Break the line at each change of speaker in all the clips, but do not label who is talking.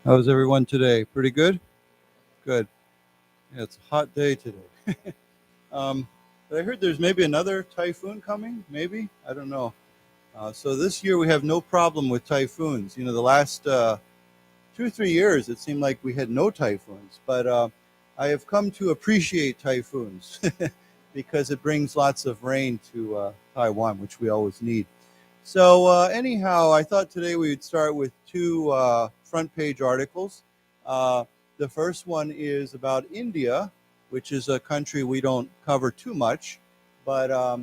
How's everyone today? Pretty good? Good. Yeah, it's a hot day today. But I heard there's maybe another typhoon coming, maybe? I don't know. So this year we have no problem with typhoons. You know, the last 2 or 3 years it seemed like we had no typhoons. But I have come to appreciate typhoons because it brings lots of rain to Taiwan, which we always need. So anyhow, I thought today we would start with two front page articles. The first one is about India, which is a country we don't cover too much, but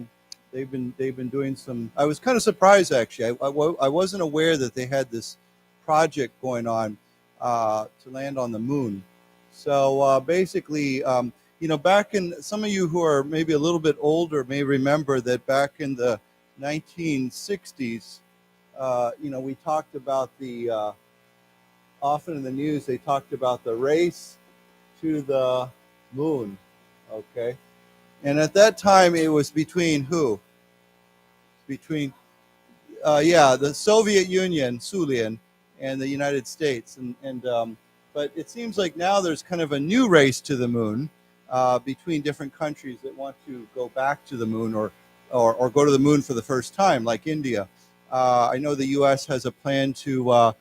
they've been doing some. I was kind of surprised actually. I wasn't aware that they had this project going on to land on the moon. So basically, you know, back in, some of you who are maybe a little bit older may remember that back in the 1960s, you know, we talked about the, often in the news, they talked about the race to the moon, okay? And at that time, it was between who? Between, the Soviet Union, Sulian, and the United States. But it seems like now there's kind of a new race to the moon between different countries that want to go back to the moon or go to the moon for the first time, like India. I know the U.S. has a plan to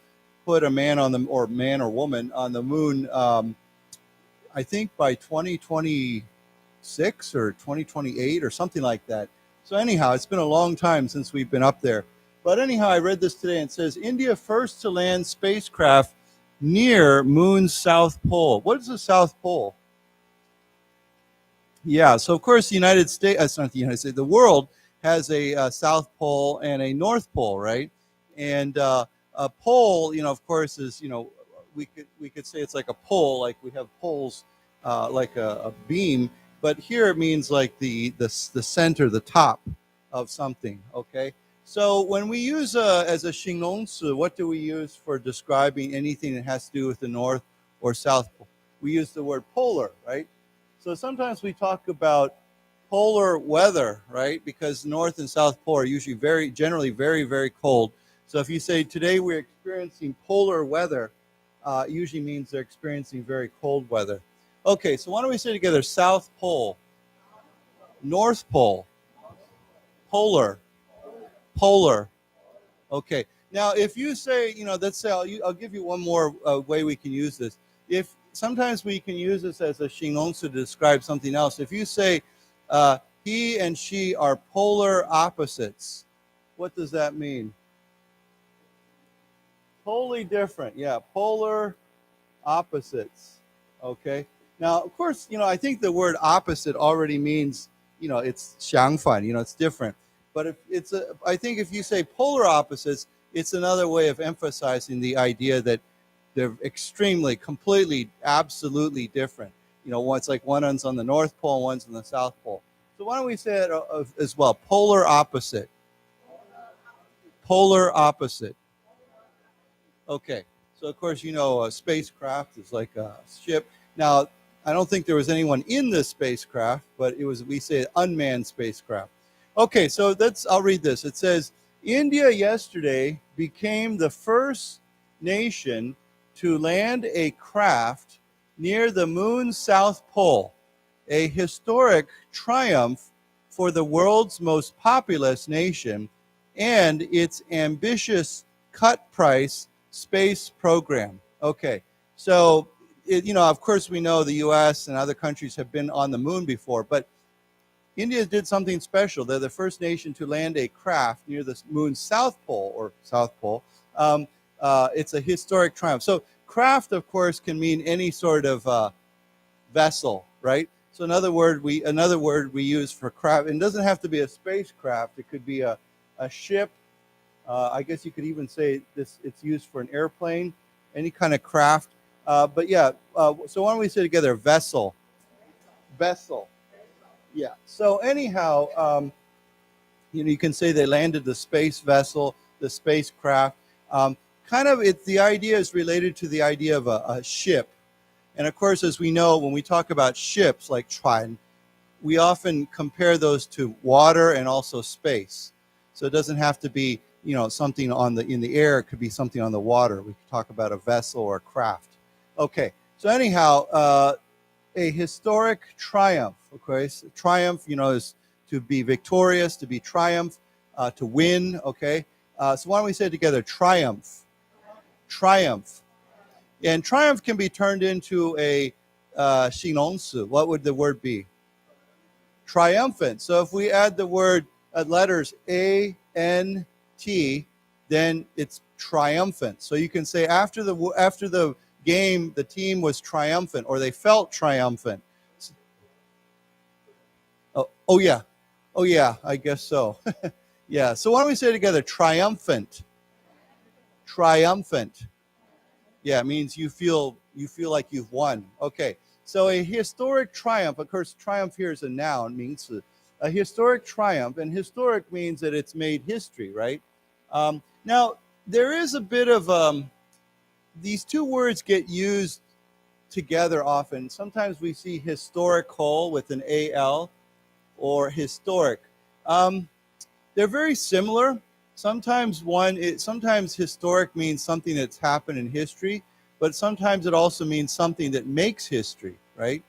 put a man on the, or man or woman on the moon, I think by 2026 or 2028 or something like that. So anyhow, it's been a long time since we've been up there. But anyhow, I read this today and it says, India first to land spacecraft near moon's South Pole. What is the South Pole? Yeah, so of course the United States, it's not the United States, the world has a South Pole and a North Pole, right? And a pole, you know, of course, is, you know, we could say it's like a pole, like we have poles, like a beam, but here it means like the center, the top of something, okay? So when we use as a 形容词, what do we use for describing anything that has to do with the North or South Pole? We use the word polar, right? So sometimes we talk about polar weather, right? Because North and South Pole are usually generally very, very cold. So if you say today we're experiencing polar weather, it usually means they're experiencing very cold weather. Okay, so why don't we say together South Pole, North Pole, polar, polar. Okay, now if you say, you know, let's say I'll give you one more way we can use this. If sometimes we can use this as a 形容词 to describe something else. If you say he and she are polar opposites, what does that mean? Totally different. Yeah, polar opposites. Okay. Now, of course, you know, I think the word opposite already means, you know, it's 相反, you know, it's different. But if it's I think if you say polar opposites, it's another way of emphasizing the idea that they're extremely, completely, absolutely different. You know, one's like one's on the North Pole, one's on the South Pole. So why don't we say it as well? Polar opposite. Polar opposite. Okay. So of course, you know, a spacecraft is like a ship. Now, I don't think there was anyone in this spacecraft, but it was, we say, unmanned spacecraft. Okay, so I'll read this. It says, India yesterday became the first nation to land a craft near the moon's South Pole, a historic triumph for the world's most populous nation and its ambitious cut-price space program. Okay, so, you know, of course we know the U.S. and other countries have been on the moon before, but India did something special. They're the first nation to land a craft near the moon's South Pole, or South Pole. It's a historic triumph. So craft, of course, can mean any sort of vessel, right? So another word we use for craft, and it doesn't have to be a spacecraft. It could be a ship. I guess you could even say this. It's used for an airplane, any kind of craft. But yeah, so why don't we say together, vessel, vessel. Yeah. So anyhow, you know, you can say they landed the space vessel, the spacecraft. Kind of, the idea is related to the idea of a ship. And of course, as we know, when we talk about ships like 船, we often compare those to water and also space. So it doesn't have to be something in the air. It could be something on the water. We could talk about a vessel or a craft. Okay, so anyhow, a historic triumph. Okay, so triumph, is to be victorious, to be triumph, to win. Okay, so why don't we say it together? Triumph, triumph, and triumph can be turned into a 形容词. What would the word be? Triumphant. So if we add the word letters A, N, T, then it's triumphant. So you can say after the game, the team was triumphant, or they felt triumphant. Oh yeah, I guess so. Yeah. So why don't we say it together? Triumphant. Triumphant. Yeah, it means you feel like you've won. Okay. So a historic triumph. Of course, triumph here is a noun, 名词. A historic triumph, and historic means that it's made history, right? Now, there is a bit of, these two words get used together often. Sometimes we see historical with an AL or historic. They're very similar. Sometimes historic means something that's happened in history, but sometimes it also means something that makes history, right?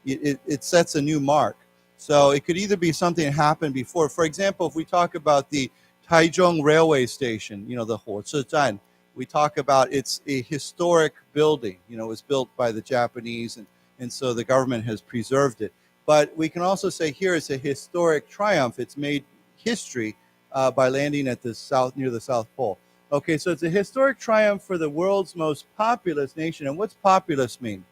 It sets a new mark. So it could either be something that happened before. For example, if we talk about the Taichung railway station, the 火车站, we talk about it's a historic building. It was built by the Japanese, and so the government has preserved it. But we can also say here it's a historic triumph. It's made history by landing at near the South Pole. Okay, so it's a historic triumph for the world's most populous nation. And what's populous mean?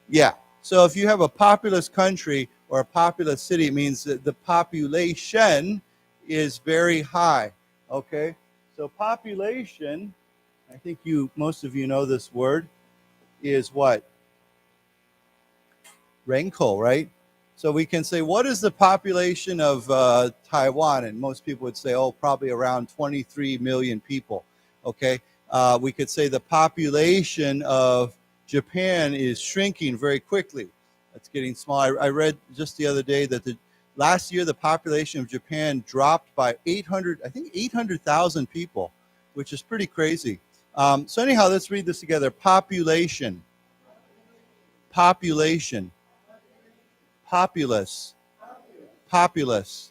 Yeah. So if you have a populous country or a populous city, it means that the population is very high. Okay. So population, I think most of you know this word, is what? 人口, right? So we can say, what is the population of Taiwan? And most people would say, probably around 23 million people. Okay. We could say the population of Japan is shrinking very quickly. It's getting smaller. I read just the other day that last year the population of Japan dropped by 800,000 people, which is pretty crazy. So anyhow, let's read this together. Population. Population. Populous. Populous.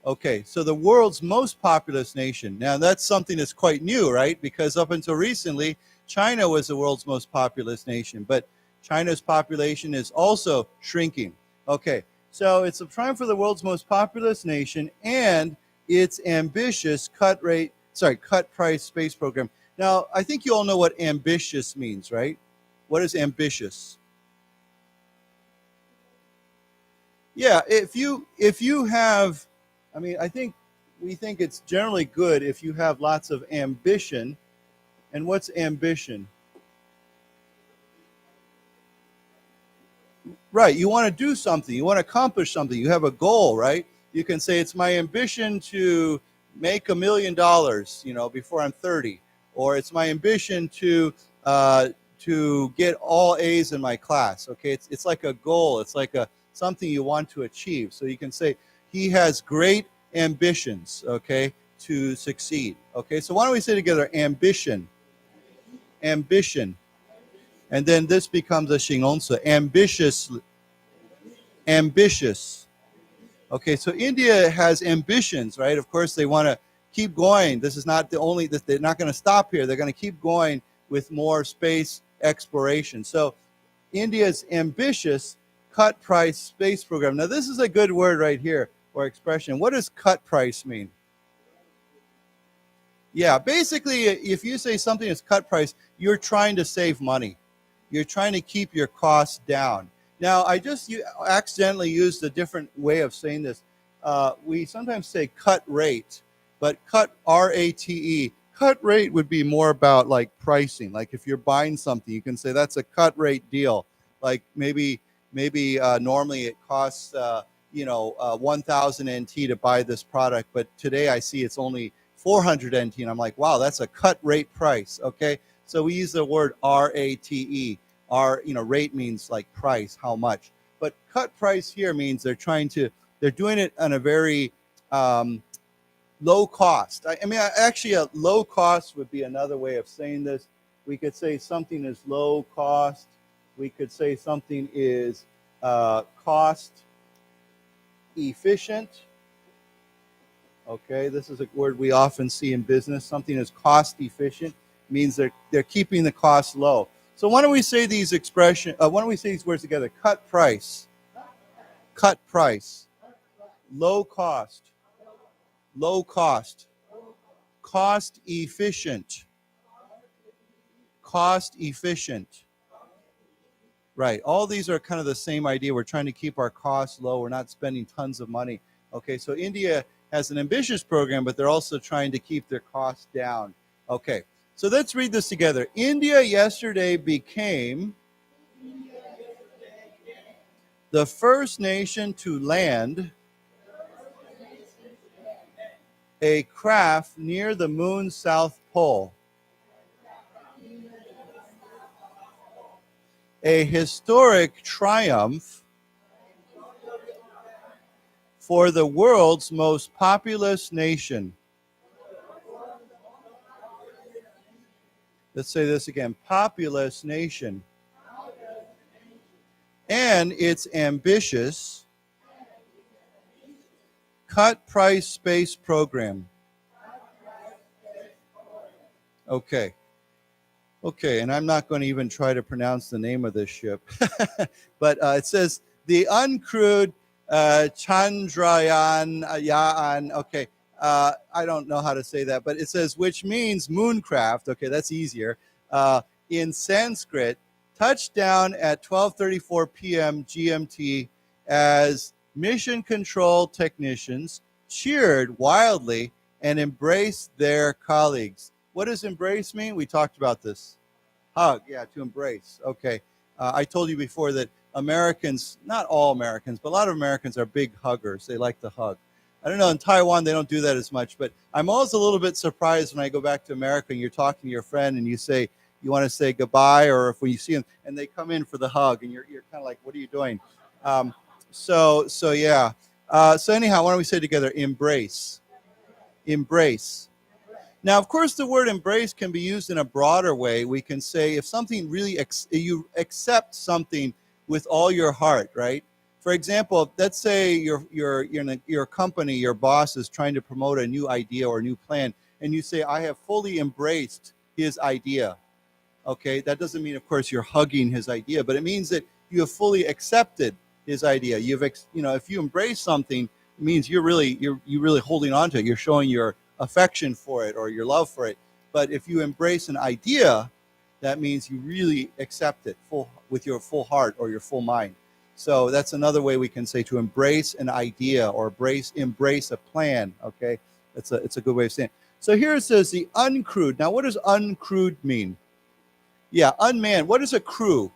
Okay, so the world's most populous nation. Now that's something that's quite new, right? Because up until recently, China was the world's most populous nation, but China's population is also shrinking. Okay, so it's a triumph for the world's most populous nation and its ambitious cut price space program. Now, I think you all know what ambitious means, right? What is ambitious? Yeah, if you have, I think we think it's generally good if you have lots of ambition. And what's ambition? Right, you want to do something, you want to accomplish something, you have a goal, right? You can say it's my ambition to make $1 million, before I'm 30, or it's my ambition to get all A's in my class. Okay, it's like a goal, it's like something you want to achieve. So you can say he has great ambitions, okay, to succeed. Okay, so why don't we say together ambition? Ambition. And then this becomes a 形容词, ambitious. Ambitious. Okay, so India has ambitions, right? Of course, they want to keep going. This is not they're not going to stop here. They're going to keep going with more space exploration. So India's ambitious cut price space program. Now, this is a good word right here, or expression. What does cut price mean? Yeah, basically, if you say something is cut price, you're trying to save money. You're trying to keep your costs down. Now, I just accidentally used a different way of saying this. We sometimes say cut rate, but cut, R-A-T-E, cut rate would be more about like pricing. Like if you're buying something, you can say that's a cut rate deal. Like maybe normally it costs 1,000 NT to buy this product, but today I see it's only 400 NT, and I'm like, wow, that's a cut rate price. Okay, so we use the word R-A-T-E. Rate means like price, how much. But cut price here means they're doing it on a very low cost. I mean, actually, a low cost would be another way of saying this. We could say something is low cost. We could say something is cost efficient. Okay, this is a word we often see in business. Something is cost efficient means they're keeping the cost low. So why don't we say these expressions? Why don't we say these words together? Cut price, low cost, cost efficient. Right. All these are kind of the same idea. We're trying to keep our costs low. We're not spending tons of money. Okay, so India has an ambitious program, but they're also trying to keep their costs down. Okay, so let's read this together. India yesterday became the first nation to land a craft near the moon's south pole. A historic triumph for the world's most populous nation. Let's say this again. Populous nation. And its ambitious cut price space program. Okay. Okay, and I'm not going to even try to pronounce the name of this ship. But it says the uncrewed Chandrayaan. Okay, I don't know how to say that, but it says which means mooncraft. Okay, that's easier. In Sanskrit, touched down at 12:34 p.m. GMT as mission control technicians cheered wildly and embraced their colleagues. What does embrace mean? We talked about this. Hug, yeah, to embrace. Okay. I told you before that Americans, not all Americans, but a lot of Americans are big huggers. They like to hug. I don't know, in Taiwan, they don't do that as much, but I'm always a little bit surprised when I go back to America and you're talking to your friend and you say, you want to say goodbye, or if when you see them and they come in for the hug and you're kind of like, what are you doing? So yeah. So anyhow, why don't we say together, embrace. Embrace. Now, of course, the word embrace can be used in a broader way. We can say if something really, you accept something with all your heart, right? For example, let's say your company, your boss is trying to promote a new idea or a new plan, and you say, I have fully embraced his idea. Okay, that doesn't mean, of course, you're hugging his idea, but it means that you have fully accepted his idea. If you embrace something, it means you're really holding on to it. You're showing your affection for it or your love for it. But if you embrace an idea, that means you really accept it with your full heart or your full mind. So that's another way we can say to embrace an idea or embrace a plan. Okay, it's a good way of saying it. So here it says the uncrewed. Now, what does uncrewed mean? Yeah, unmanned. What is a crew?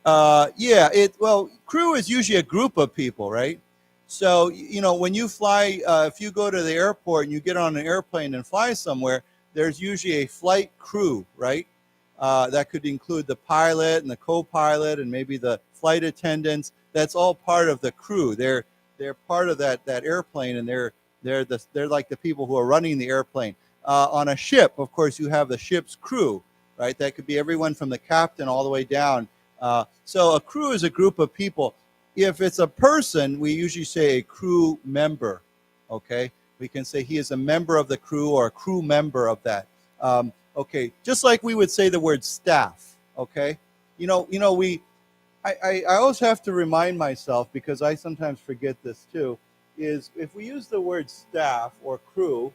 Crew is usually a group of people, right? So, when you fly, if you go to the airport and you get on an airplane and fly somewhere, there's usually a flight crew, right? That could include the pilot and the co-pilot and maybe the flight attendants. That's all part of the crew. They're part of that airplane, and they're like the people who are running the airplane. On a ship, of course, you have the ship's crew, right? That could be everyone from the captain all the way down. So a crew is a group of people. If it's a person, we usually say a crew member, okay? We can say he is a member of the crew or a crew member of that. Okay, just like we would say the word staff, okay? I always have to remind myself, because I sometimes forget this too, is if we use the word staff or crew,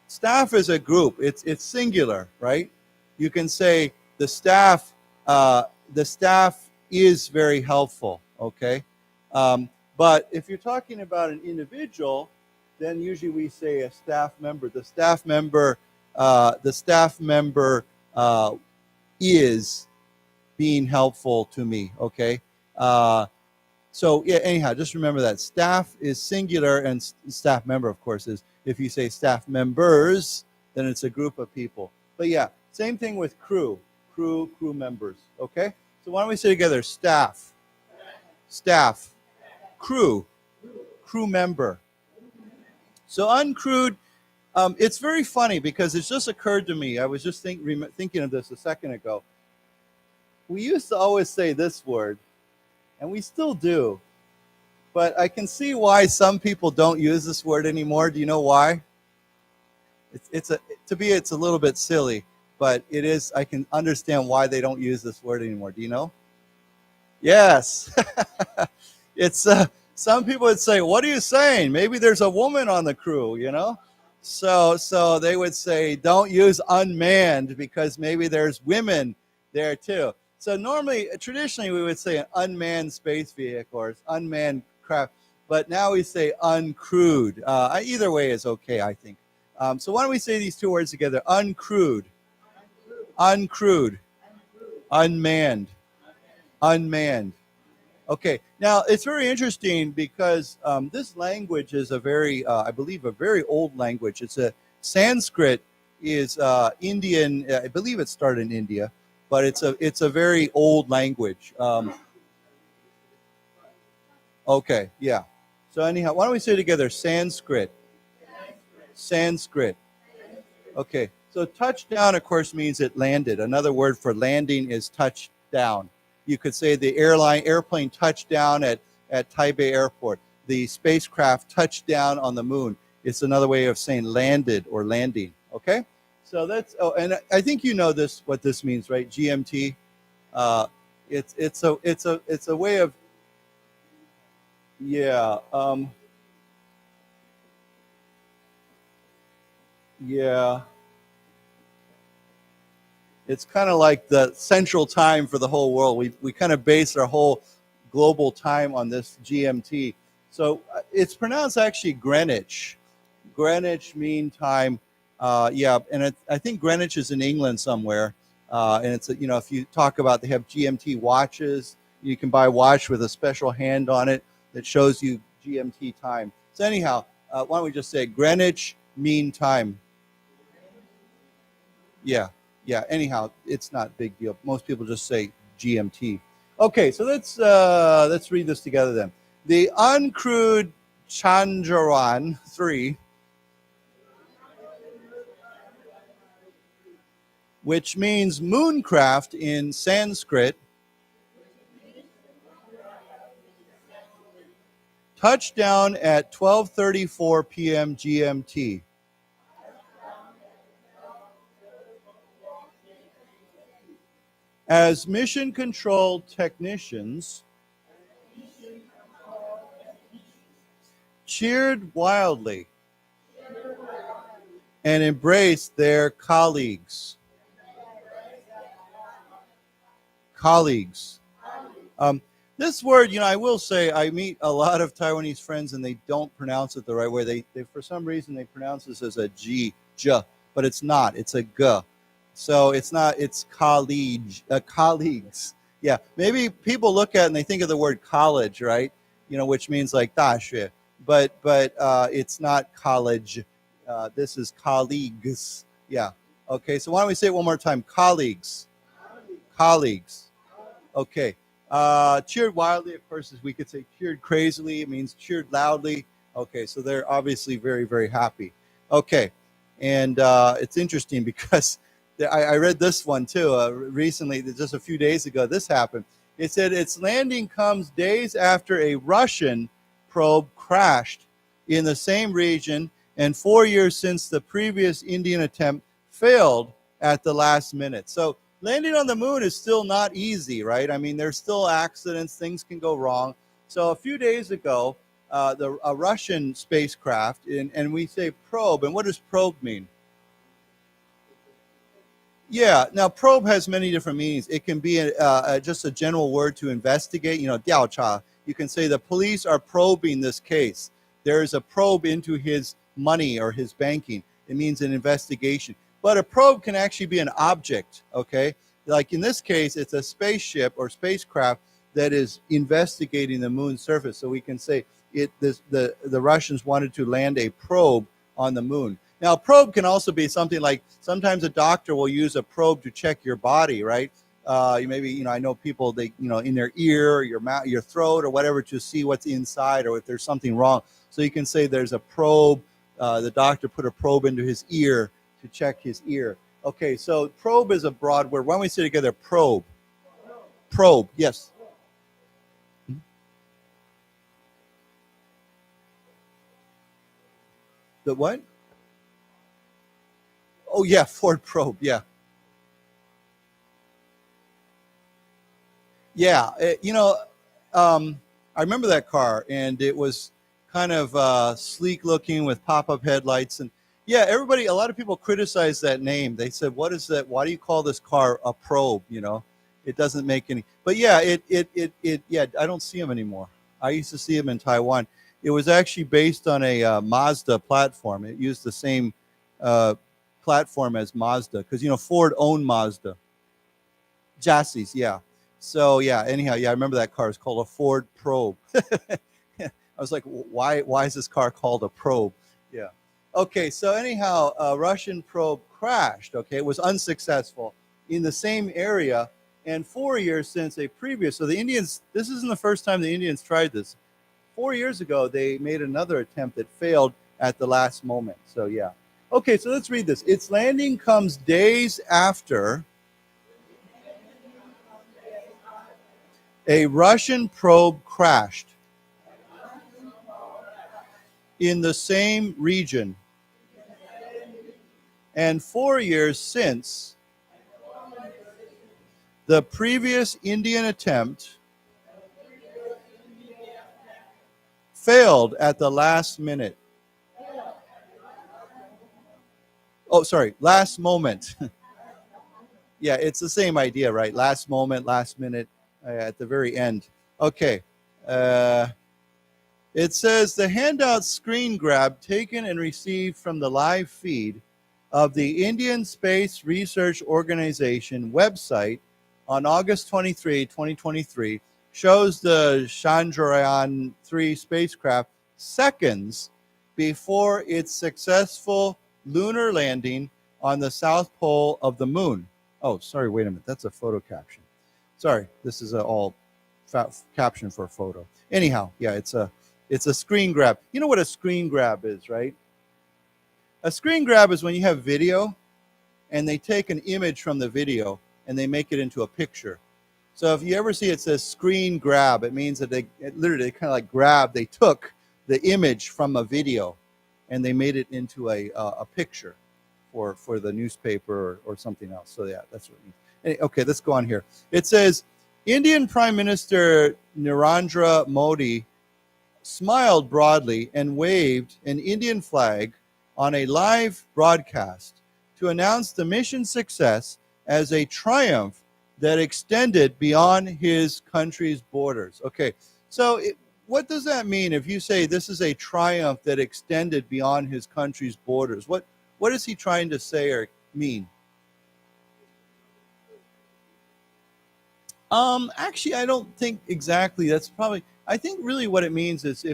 staff is a group. It's singular, right? You can say the staff is very helpful, okay? But if you're talking about an individual, then usually we say a staff member. The staff member is being helpful to me, okay? So yeah, anyhow, just remember that staff is singular, and staff member, of course, is, if you say staff members, then it's a group of people. But yeah, same thing with crew members, okay? So why don't we say together, staff, crew crew member. So uncrewed, it's very funny because it's just occurred to me. I was just thinking of this a second ago. We used to always say this word, and we still do. But I can see why some people don't use this word anymore. Do you know why? It's a little bit silly, but it is. I can understand why they don't use this word anymore. Do you know? Yes. It's some people would say, "What are you saying? Maybe there's a woman on the crew," you know? So they would say, "Don't use unmanned because maybe there's women there too." So traditionally, we would say an unmanned space vehicle or unmanned craft, but now we say uncrewed. Either way is okay, I think. So why don't we say these two words together? Uncrewed, uncrewed, unmanned, unmanned. Okay, now it's very interesting because this language is I believe, a very old language. It's Sanskrit is Indian. I believe it started in India, but it's a very old language. Okay, yeah. So anyhow, why don't we say together Sanskrit? Sanskrit. Okay, so touchdown, of course, means it landed. Another word for landing is touchdown. You could say the airplane touched down at Taipei Airport. The spacecraft touched down on the moon. It's another way of saying landed or landing. Okay, so and I think you know what this means, right? GMT. It's a way of yeah. Yeah. It's kind of like the central time for the whole world. We kind of base our whole global time on this GMT. So it's pronounced actually Greenwich. Greenwich Mean Time. Yeah, and I think Greenwich is in England somewhere. And it's, if you talk about, they have GMT watches. You can buy a watch with a special hand on it that shows you GMT time. So anyhow, why don't we just say Greenwich Mean Time? Yeah. Anyhow, it's not a big deal. Most people just say GMT. Okay, so let's read this together then. The uncrewed Chandrayaan 3, which means mooncraft in Sanskrit, touchdown at 12:34 p.m. GMT. As mission control technicians cheered wildly and embraced their colleagues. This word, I will say, I meet a lot of Taiwanese friends and they don't pronounce it the right way. They for some reason, they pronounce this as a G, but it's not. It's a G. So it's not, it's colleagues. Yeah, maybe people look at it and they think of the word college, right? Which means like 大学, but it's not college. This is colleagues. Yeah. Okay, so why don't we say it one more time? Colleagues. Okay. Cheered wildly, of course, as we could say cheered crazily. It means cheered loudly. Okay, so they're obviously very, very happy. Okay, and it's interesting because I read this one too recently, just a few days ago. This happened. It said its landing comes days after a Russian probe crashed in the same region and 4 years since the previous Indian attempt failed at the last minute. So landing on the moon is still not easy, right? I mean, there's still accidents. Things can go wrong. So a few days ago, a Russian spacecraft, and we say probe. And what does probe mean? Yeah, now probe has many different meanings. It can be just a general word to investigate, 调查. You can say the police are probing this case. There is a probe into his money or his banking. It means an investigation. But a probe can actually be an object, okay? Like in this case, it's a spaceship or spacecraft that is investigating the moon's surface. So we can say the Russians wanted to land a probe on the moon. Now, a probe can also be something like sometimes a doctor will use a probe to check your body, right? Maybe, I know people, they, in their ear, or your mouth, your throat, or whatever, to see what's inside, or if there's something wrong. So you can say there's a probe. The doctor put a probe into his ear to check his ear. Okay, so probe is a broad word. Why don't we say together, probe? Probe, yes. The what? Oh, yeah, Ford Probe, yeah. Yeah, I remember that car, and it was kind of sleek looking with pop-up headlights. And yeah, a lot of people criticized that name. They said, what is that? Why do you call this car a Probe? It doesn't make any, but yeah, I don't see them anymore. I used to see them in Taiwan. It was actually based on a Mazda platform. It used the same platform as Mazda, because, Ford owned Mazda. Chassis, yeah. So yeah, anyhow, yeah, I remember that car. It's called a Ford Probe. I was like, why is this car called a Probe? Yeah. Okay, so anyhow, a Russian probe crashed. Okay, it was unsuccessful in the same area, and 4 years since a previous. So the Indians, this isn't the first time the Indians tried this. 4 years ago, they made another attempt that failed at the last moment. So yeah. Okay, so let's read this. Its landing comes days after a Russian probe crashed in the same region, and 4 years since the previous Indian attempt failed at the last minute. Oh, sorry, last moment. Yeah, it's the same idea, right? Last moment, last minute, at the very end. Okay. It says the handout screen grab taken and received from the live feed of the Indian Space Research Organization website on August 23, 2023, shows the Chandrayaan-3 spacecraft seconds before its successful lunar landing on the south pole of the moon. Oh, sorry, wait a minute. That's a photo caption. Sorry, this is all caption for a photo. Anyhow, yeah, it's a screen grab. You know what a screen grab is, right? A screen grab is when you have video and they take an image from the video and they make it into a picture. So if you ever see it says screen grab, it means that they literally kind of like grabbed, they took the image from a video and they made it into a picture for the newspaper or something else. So yeah, that's what it means. Okay, let's go on here. It says, Indian Prime Minister Narendra Modi smiled broadly and waved an Indian flag on a live broadcast to announce the mission's success as a triumph that extended beyond his country's borders. Okay, so what does that mean if you say this is a triumph that extended beyond his country's borders? What is he trying to say or mean? Actually, I don't think exactly. That's probably, I think really what it means is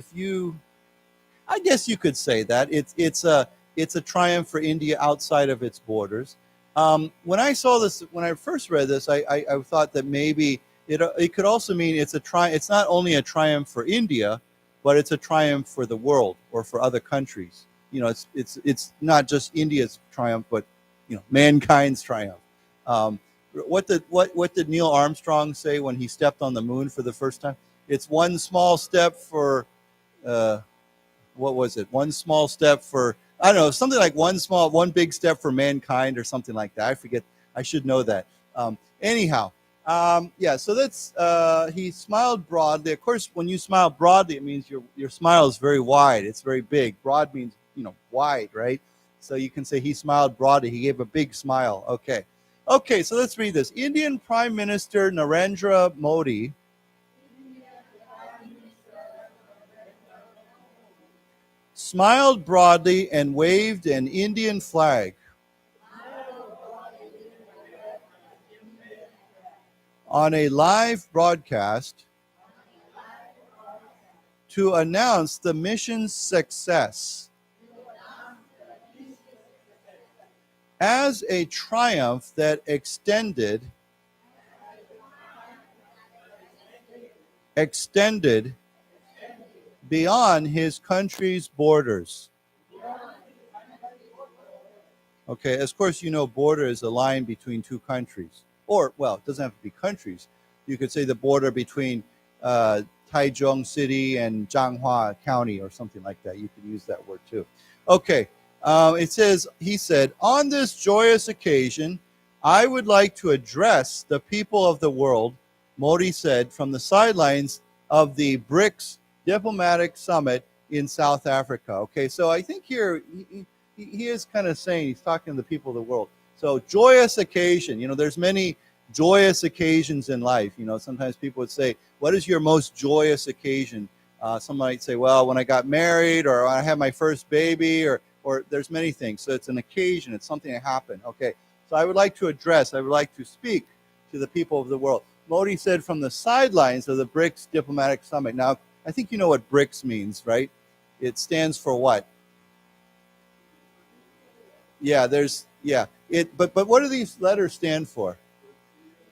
I guess you could say that it's a triumph for India outside of its borders. When I saw this, when I first read this, I thought that maybe it could also mean it's not only a triumph for India, but it's a triumph for the world or for other countries. It's not just India's triumph, but mankind's triumph. What did Neil Armstrong say when he stepped on the moon for the first time? It's one small step for what was it? One small step for, I don't know, something like one big step for mankind or something like that. I forget. I should know that. Anyhow, yeah. So that's he smiled broadly. Of course, when you smile broadly, it means your smile is very wide. It's very big. Broad means wide, right? So you can say he smiled broadly. He gave a big smile. Okay. Okay, so let's read this. Indian Prime Minister Narendra Modi smiled broadly and waved an Indian flag on a live broadcast to announce the mission's success as a triumph that extended extended beyond his country's borders. Okay, of course, you know, border is a line between two countries. Or, well, it doesn't have to be countries. You could say the border between Taichung City and Zhanghua County or something like that. You could use that word too. Okay, it says, he said, on this joyous occasion, I would like to address the people of the world, Modi said, from the sidelines of the BRICS diplomatic summit in South Africa. Okay, so I think here he is kind of saying, he's talking to the people of the world. So joyous occasion, you know, there's many joyous occasions in life. You know, sometimes people would say, what is your most joyous occasion? Some might say, well, when I got married, or when I had my first baby, or there's many things. So it's an occasion, it's something that happened. Okay, so I would like to speak to the people of the world. Modi said from the sidelines of the BRICS diplomatic summit. Now, I think you know what BRICS means, right? It stands for what? Yeah, but what do these letters stand for?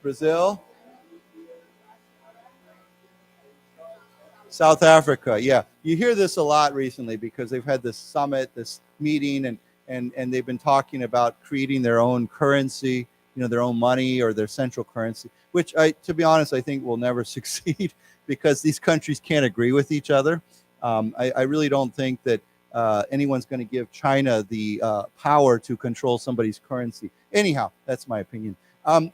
Brazil, South Africa. Yeah, you hear this a lot recently because they've had this summit, this meeting, and they've been talking about creating their own currency, you know, their own money or their central currency, which to be honest, I think will never succeed because these countries can't agree with each other. I really don't think that anyone's going to give China the power to control somebody's currency. Anyhow, that's my opinion.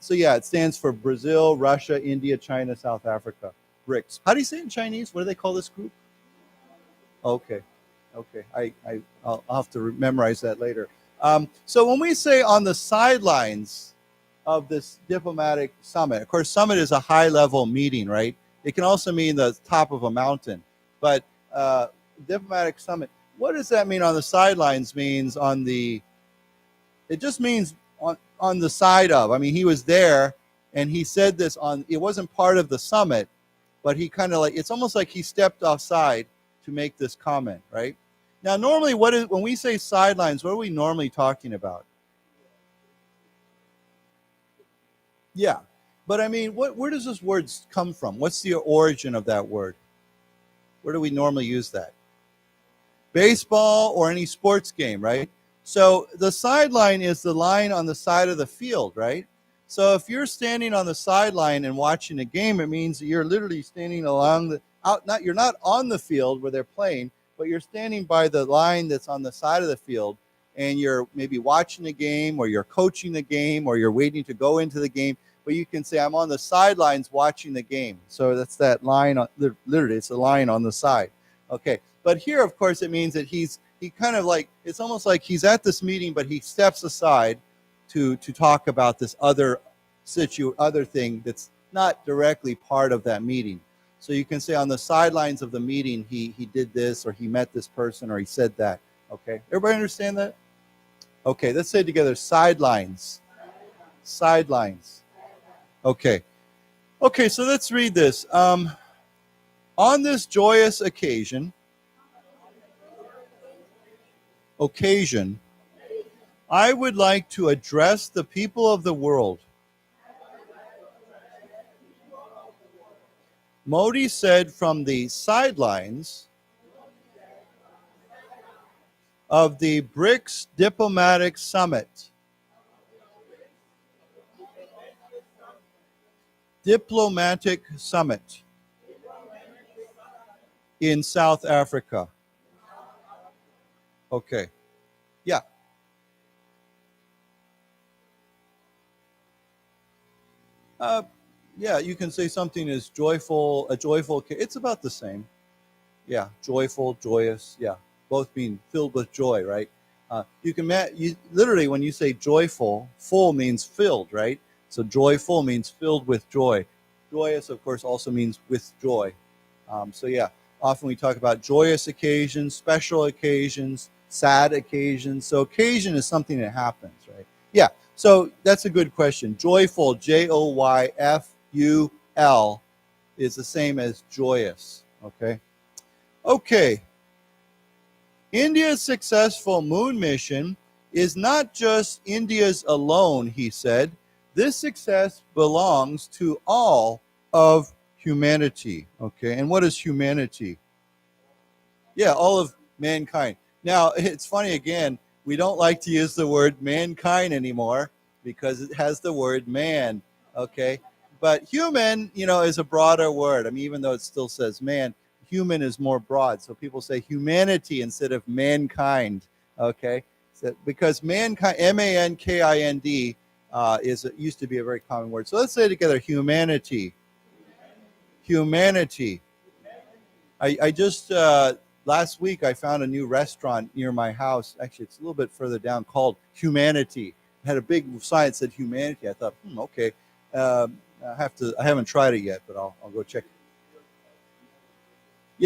So yeah, it stands for Brazil, Russia, India, China, South Africa, BRICS. How do you say it in Chinese? What do they call this group? Okay. I'll have to memorize that later. So when we say on the sidelines of this diplomatic summit, of course, summit is a high-level meeting, right? It can also mean the top of a mountain. But diplomatic summit, what does that mean on the sidelines? Means on the, it just means on the side of. I mean, he was there and he said this on, it wasn't part of the summit, but he kind of like, it's almost like he stepped offside to make this comment, right? Now, normally when we say sidelines, what are we normally talking about? Yeah, but I mean, where does this word come from? What's the origin of that word? Where do we normally use that? Baseball or any sports game, right? So the sideline is the line on the side of the field, right? So if you're standing on the sideline and watching a game, it means that you're literally standing along the you're not on the field where they're playing, but you're standing by the line that's on the side of the field, and you're maybe watching the game, or you're coaching the game, or you're waiting to go into the game. But you can say, I'm on the sidelines watching the game. So that's that line, literally, it's a line on the side. Okay, but here, of course, it means that he kind of like, it's almost like he's at this meeting, but he steps aside to talk about this other thing that's not directly part of that meeting. So you can say on the sidelines of the meeting, he did this, or he met this person, or he said that. Okay, everybody understand that? Okay, let's say it together, sidelines. Sidelines. Okay, so let's read this. On this joyous occasion, I would like to address the people of the world. Modi said from the sidelines of the BRICS diplomatic summit. Diplomatic summit in South Africa. Okay. Yeah. Yeah, you can say something is joyful, it's about the same. Yeah, joyful, joyous, yeah. Both mean filled with joy, right? You literally, when you say joyful, full means filled, right? So joyful means filled with joy. Joyous, of course, also means with joy. So yeah, often we talk about joyous occasions, special occasions, sad occasions. So occasion is something that happens, right? Yeah, so that's a good question. Joyful, Joyful, is the same as joyous, okay? Okay. India's successful moon mission is not just India's alone, he said. This success belongs to all of Humanity. Okay, and what is humanity? Yeah, all of mankind. Now, it's funny again, we don't like to use the word mankind anymore because it has the word man, okay? But human, is a broader word. I mean, even though it still says man, human is more broad. So people say humanity instead of mankind, okay? So, because mankind, M-A-N-K-I-N-D, used to be a very common word. So let's say together, humanity. Humanity. I just... last week, I found a new restaurant near my house. Actually, it's a little bit further down, called Humanity. It had a big sign that said Humanity. I thought, okay. I haven't tried it yet, but I'll go check it.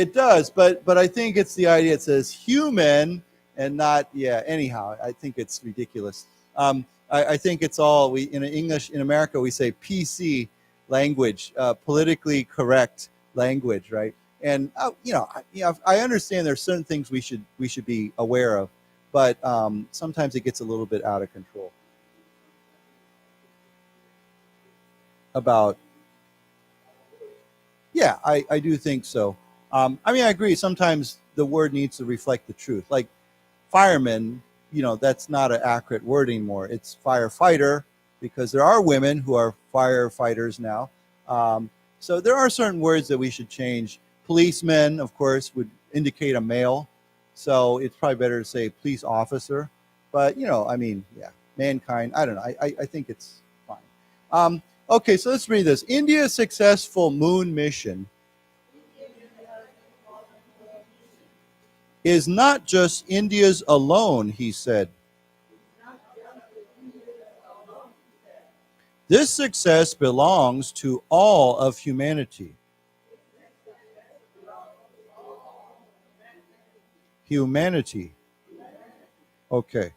It does, but I think it's the idea. It says human and not, anyhow, I think it's ridiculous. I think it's all, in English, in America, we say PC language, politically correct language, right? And I understand there's certain things we should be aware of, but sometimes it gets a little bit out of control. I do think so. I agree. Sometimes the word needs to reflect the truth. Like fireman, that's not an accurate word anymore. It's firefighter, because there are women who are firefighters now. So there are certain words that we should change. Policeman, of course, would indicate a male. So it's probably better to say police officer. But, mankind, I don't know. I think it's fine. Okay, so let's read this. India's successful moon mission is not just India's alone, he said. This success belongs to all of humanity. Humanity. Okay.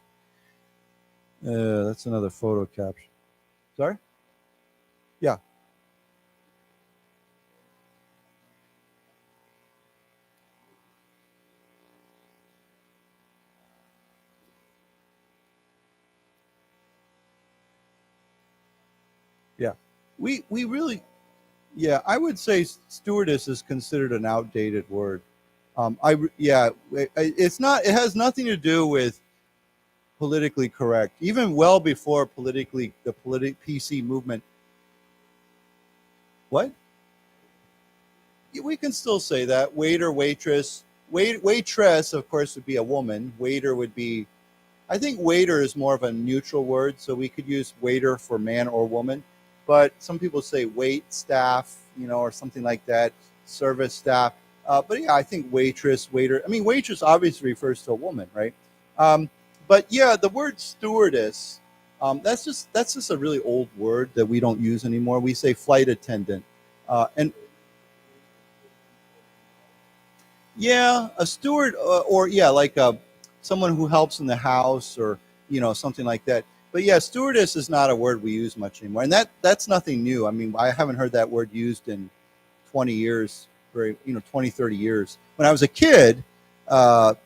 That's another photo caption. Sorry? Yeah. Yeah. We really, I would say stewardess is considered an outdated word. It's not. It has nothing to do with politically correct. Even well before the PC movement. What? We can still say that. Waiter, waitress. Waitress, of course, would be a woman. Waiter would be. I think waiter is more of a neutral word, so we could use waiter for man or woman. But some people say wait staff, or something like that. Service staff. I think waitress, waiter. Waitress obviously refers to a woman, right? But the word stewardess, that's just a really old word that we don't use anymore. We say flight attendant, and a steward, like someone who helps in the house, or something like that. But stewardess is not a word we use much anymore, and that's nothing new. I haven't heard that word used in 20 years. 20, 30 years. When I was a kid,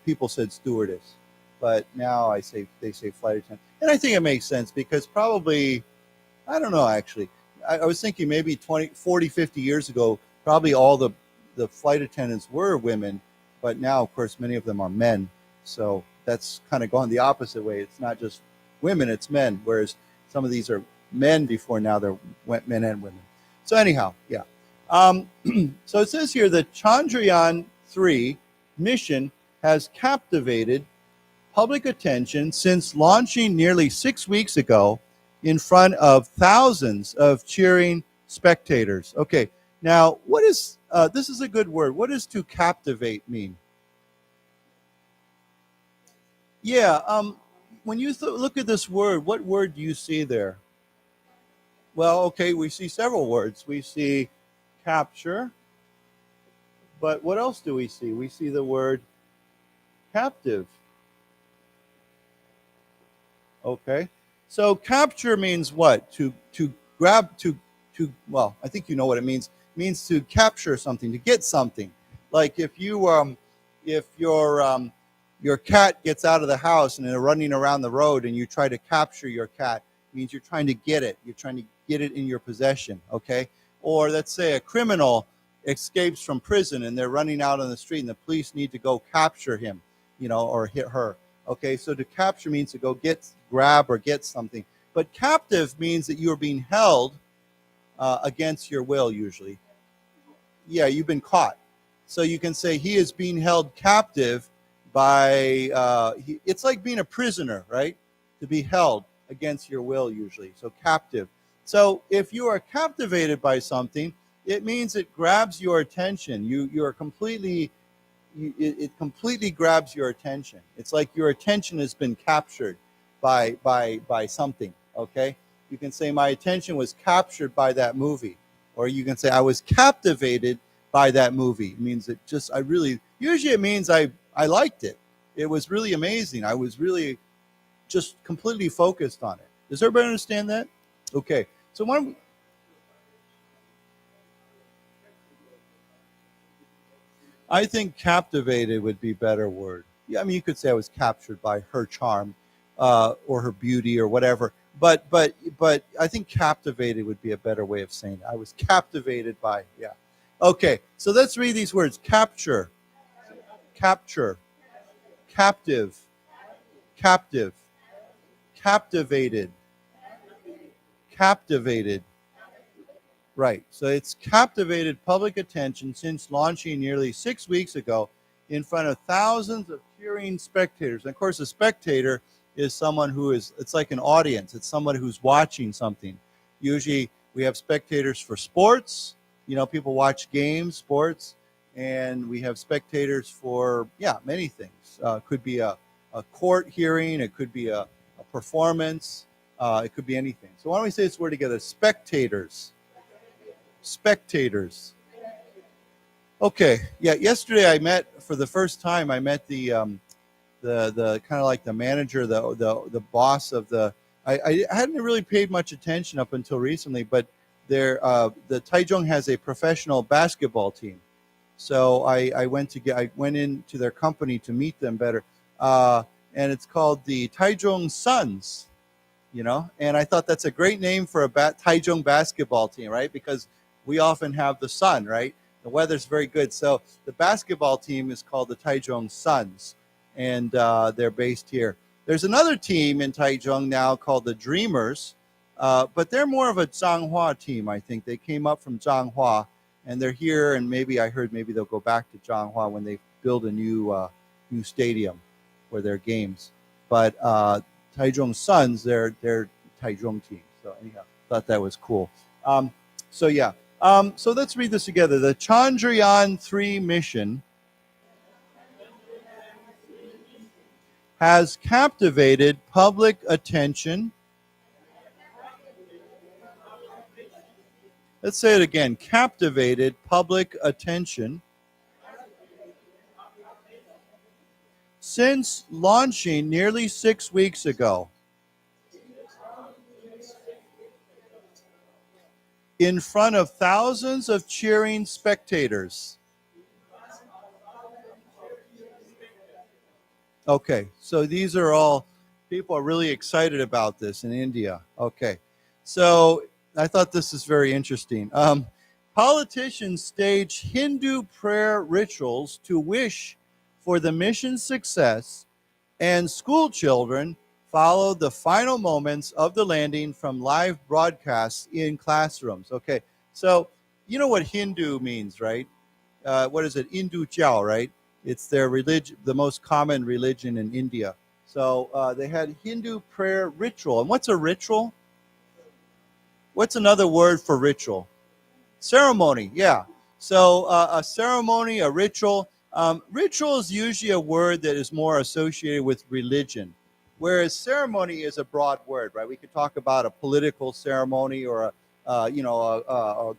people said stewardess, but now they say flight attendant. And I think it makes sense because probably, I don't know, actually. I was thinking maybe 20, 40, 50 years ago, probably all the flight attendants were women, but now, of course, many of them are men. So that's kind of gone the opposite way. It's not just women, it's men, whereas some of these are men before, now they're men and women. So anyhow, so it says here that Chandrayaan-3 mission has captivated public attention since launching nearly 6 weeks ago in front of thousands of cheering spectators. Okay, now what is, this is a good word. What does to captivate mean? When you look at this word, what word do you see there? Well, okay, we see several words. We see capture, but what else do we see? We see the word captive. Okay, so capture means what? To grab, well, I think you know what it means. It means to capture something, to get something. Like if your cat gets out of the house and they're running around the road and you try to capture your cat, it means you're trying to get it. You're trying to get it in your possession, okay? Or let's say a criminal escapes from prison and they're running out on the street and the police need to go capture him, or hit her. Okay, so to capture means to go grab or get something. But captive means that you are being held against your will usually. Yeah, you've been caught. So you can say he is being held captive by, it's like being a prisoner, right? To be held against your will usually. So captive. So if you are captivated by something, it means it grabs your attention. You are completely, it completely grabs your attention. It's like your attention has been captured by something, okay? You can say my attention was captured by that movie. Or you can say I was captivated by that movie. It means it just, usually it means I liked it. It was really amazing. I was really just completely focused on it. Does everybody understand that? Okay. So I think captivated would be a better word. Yeah, I mean, you could say I was captured by her charm or her beauty or whatever. But I think captivated would be a better way of saying it. I was captivated by, yeah. Okay, so let's read these words. Capture, capture, captive, captive, captivated, captivated. Right, so it's captivated public attention since launching nearly 6 weeks ago in front of thousands of cheering spectators. And of course, a spectator is someone who is, it's like an audience. It's someone who's watching something. Usually we have spectators for sports. People watch games, sports, and we have spectators for, many things. It could be a court hearing. It could be a performance. It could be anything. So why don't we say this word together? Spectators. Spectators. Okay. Yeah. Yesterday I met, for the first time, I met the kind of like the manager, the boss of the. I hadn't really paid much attention up until recently, but the Taichung has a professional basketball team. So I went into their company to meet them better, and it's called the Taichung Suns. And I thought that's a great name for a Taichung basketball team, right? Because we often have the sun, right? The weather's very good. So the basketball team is called the Taichung Suns, and they're based here. There's another team in Taichung now called the Dreamers, but they're more of a Zhanghua team, I think. They came up from Zhanghua, and they're here, and I heard maybe they'll go back to Zhanghua when they build a new stadium for their games. But Taichung Suns, they're Taichung team. So anyhow, thought that was cool. So let's read this together. The Chandrayaan-3 mission has captivated public attention. Let's say it again. Captivated public attention since launching nearly 6 weeks ago in front of thousands of cheering spectators. Okay, so these are all, people are really excited about this in India. Okay, so I thought this is very interesting. Politicians stage Hindu prayer rituals to wish for the mission's success, and school children followed the final moments of the landing from live broadcasts in classrooms. Okay, so you know what Hindu means, right? What is it? Hindu Jiao, right? It's their religion, the most common religion in India. So they had Hindu prayer ritual. And what's a ritual? What's another word for ritual? Ceremony, yeah. So a ceremony, a ritual. Ritual is usually a word that is more associated with religion, whereas ceremony is a broad word, right? We could talk about a political ceremony or a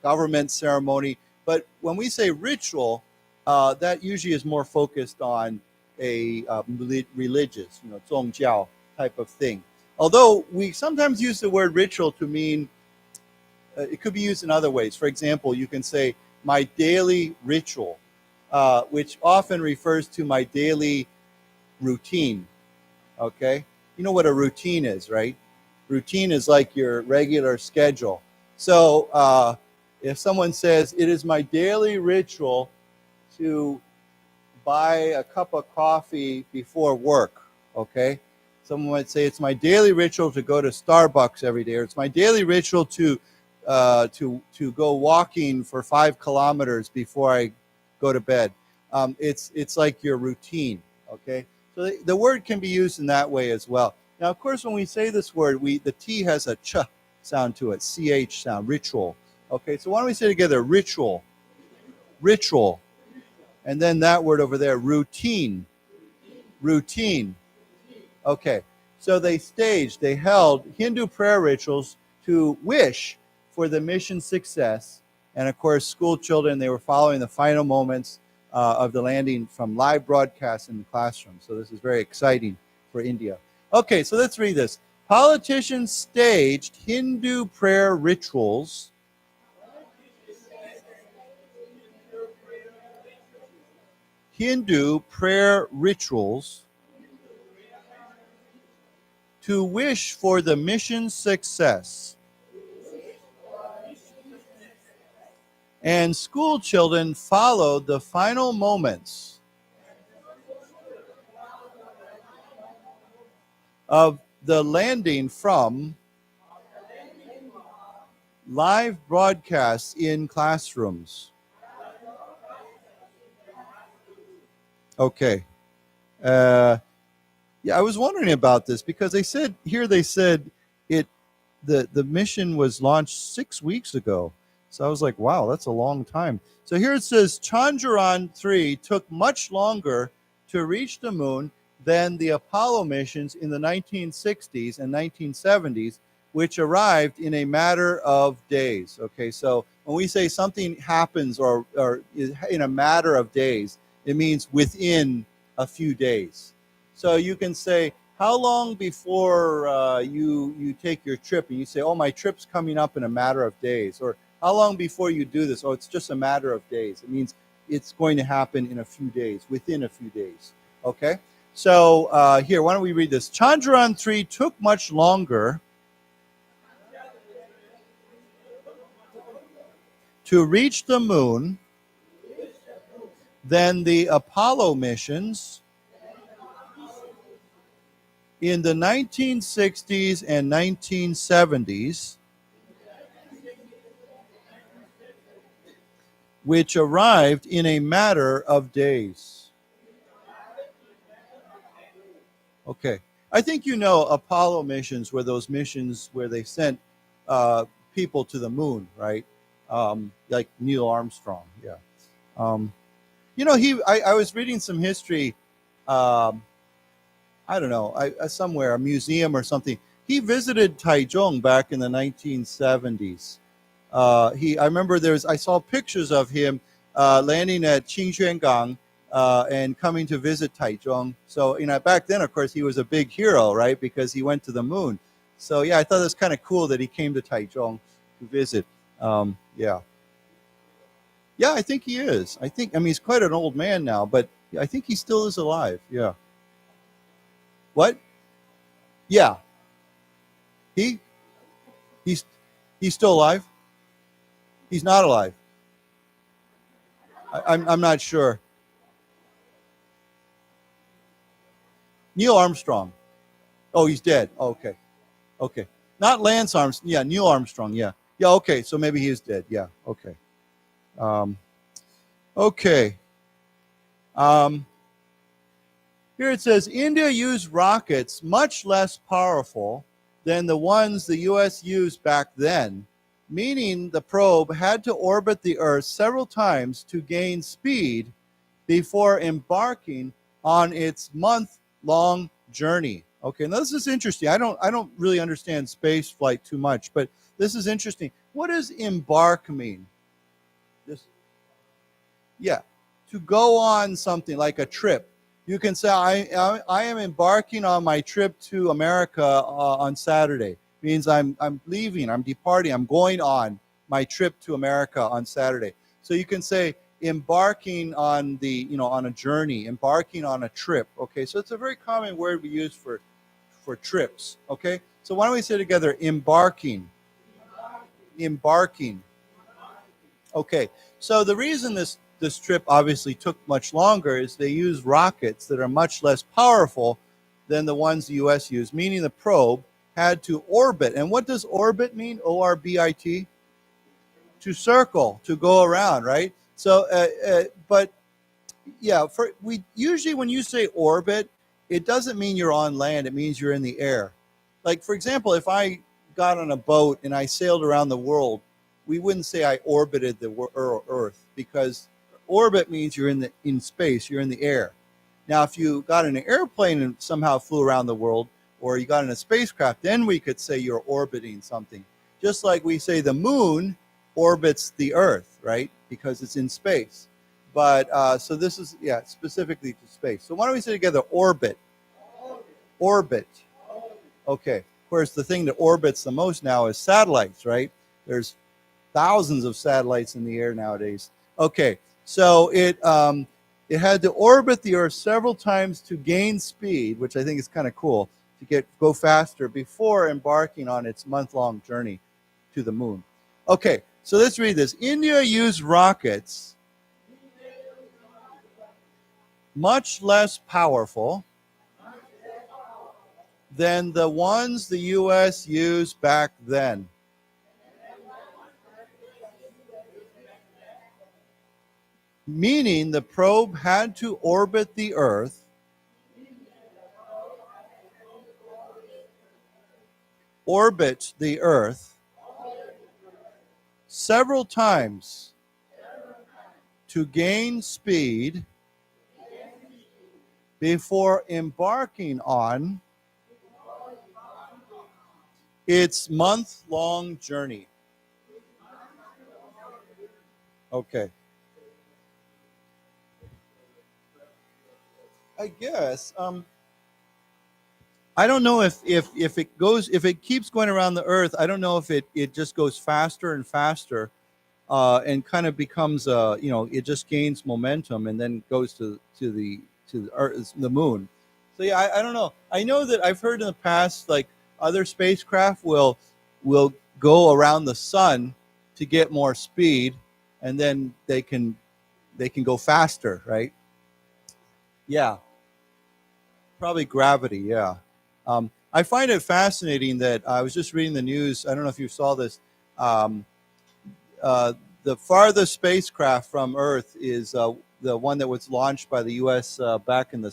government ceremony. But when we say ritual, that usually is more focused on a religious, 宗教 type of thing. Although we sometimes use the word ritual to mean, it could be used in other ways. For example, you can say my daily ritual, which often refers to my daily routine. Okay? You know what a routine is, right? Routine is like your regular schedule. So If someone says, it is my daily ritual to buy a cup of coffee before work, okay? Someone might say, it's my daily ritual to go to Starbucks every day, or it's my daily ritual to go walking for 5 kilometers before I go to bed. It's like your routine, okay? So the word can be used in that way as well. Now, of course, when we say this word, the T has a ch sound to it, CH sound, ritual. Okay, so why don't we say together, ritual, ritual. And then that word over there, routine, routine. Okay, so they held Hindu prayer rituals to wish for the mission success. And of course, school children, they were following the final moments of the landing from live broadcasts in the classroom. So this is very exciting for India. Okay, so let's read this. Politicians staged Hindu prayer rituals to wish for the mission's success. And school children followed the final moments of the landing from live broadcasts in classrooms. Okay. Yeah, I was wondering about this because they said the mission was launched 6 weeks ago. So I was like, wow, that's a long time. So here it says Chandrayaan-3 took much longer to reach the moon than the Apollo missions in the 1960s and 1970s, which arrived in a matter of days. Okay, so when we say something happens or is in a matter of days, it means within a few days. So you can say, how long before you take your trip? And you say, oh, my trip's coming up in a matter of days. Or how long before you do this? Oh, it's just a matter of days. It means it's going to happen in a few days, within a few days. Okay? So here, why don't we read this? Chandrayaan-3 took much longer to reach the moon than the Apollo missions in the 1960s and 1970s, which arrived in a matter of days. Okay. I think you know Apollo missions were those missions where they sent people to the moon, right? Like Neil Armstrong, yeah. You know, I was reading some history, I don't know, somewhere, a museum or something. He visited Taichung back in the 1970s. I remember I saw pictures of him landing at Qingxuangang and coming to visit Taichung. So, you know, back then, of course, he was a big hero, right? Because he went to the moon. So, yeah, I thought it was kind of cool that he came to Taichung to visit. Yeah. Yeah, I think he is. I mean, he's quite an old man now, but I think he still is alive. Yeah. What? Yeah. He's still alive? He's not alive. I'm not sure. Neil Armstrong. Oh, he's dead. Oh, okay. Okay. Not Lance Armstrong. Yeah, Neil Armstrong. Yeah. Yeah, okay. So maybe he is dead. Yeah. Okay. Okay. Here it says, India used rockets much less powerful than the ones the U.S. used back then, meaning the probe had to orbit the Earth several times to gain speed before embarking on its month-long journey. Okay, now this is interesting. I don't really understand space flight too much, but this is interesting. What does embark mean? Yeah, to go on something like a trip. You can say, I am embarking on my trip to America on Saturday. Means I'm leaving, I'm departing, I'm going on my trip to America on Saturday. So you can say embarking on on a journey, embarking on a trip. Okay, so it's a very common word we use for trips. Okay, so why don't we say together, embarking, embarking. Okay, so the reason this trip obviously took much longer is they use rockets that are much less powerful than the ones the U.S. used, meaning the probe had to orbit. And what does orbit mean? O-R-B-I-T? To circle, to go around, right? So, but yeah, we usually when you say orbit, it doesn't mean you're on land. It means you're in the air. Like, for example, if I got on a boat and I sailed around the world, we wouldn't say I orbited the Earth, because orbit means you're in space, you're in the air. Now, if you got in an airplane and somehow flew around the world, or you got in a spacecraft, then we could say you're orbiting something. Just like we say the moon orbits the Earth, right? Because it's in space. But so this is, yeah, specifically to space. So why don't we say together orbit? Orbit. Okay. Of course, the thing that orbits the most now is satellites, right? There's thousands of satellites in the air nowadays. Okay. So it had to orbit the Earth several times to gain speed, which I think is kind of cool, to go faster before embarking on its month-long journey to the moon. Okay, so let's read this. India used rockets much less powerful than the ones the U.S. used back then. Meaning the probe had to orbit the Earth several times to gain speed before embarking on its month-long journey. Okay. I guess I don't know if it keeps going around the Earth. I don't know if it just goes faster and faster, and kind of becomes it just gains momentum and then goes to the Earth, the moon. So yeah, I don't know. I know that I've heard in the past, like, other spacecraft will go around the sun to get more speed, and then they can go faster, right? Yeah. Probably gravity, yeah. I find it fascinating that I was just reading the news. I don't know if you saw this. The farthest spacecraft from Earth is the one that was launched by the U.S. Back in the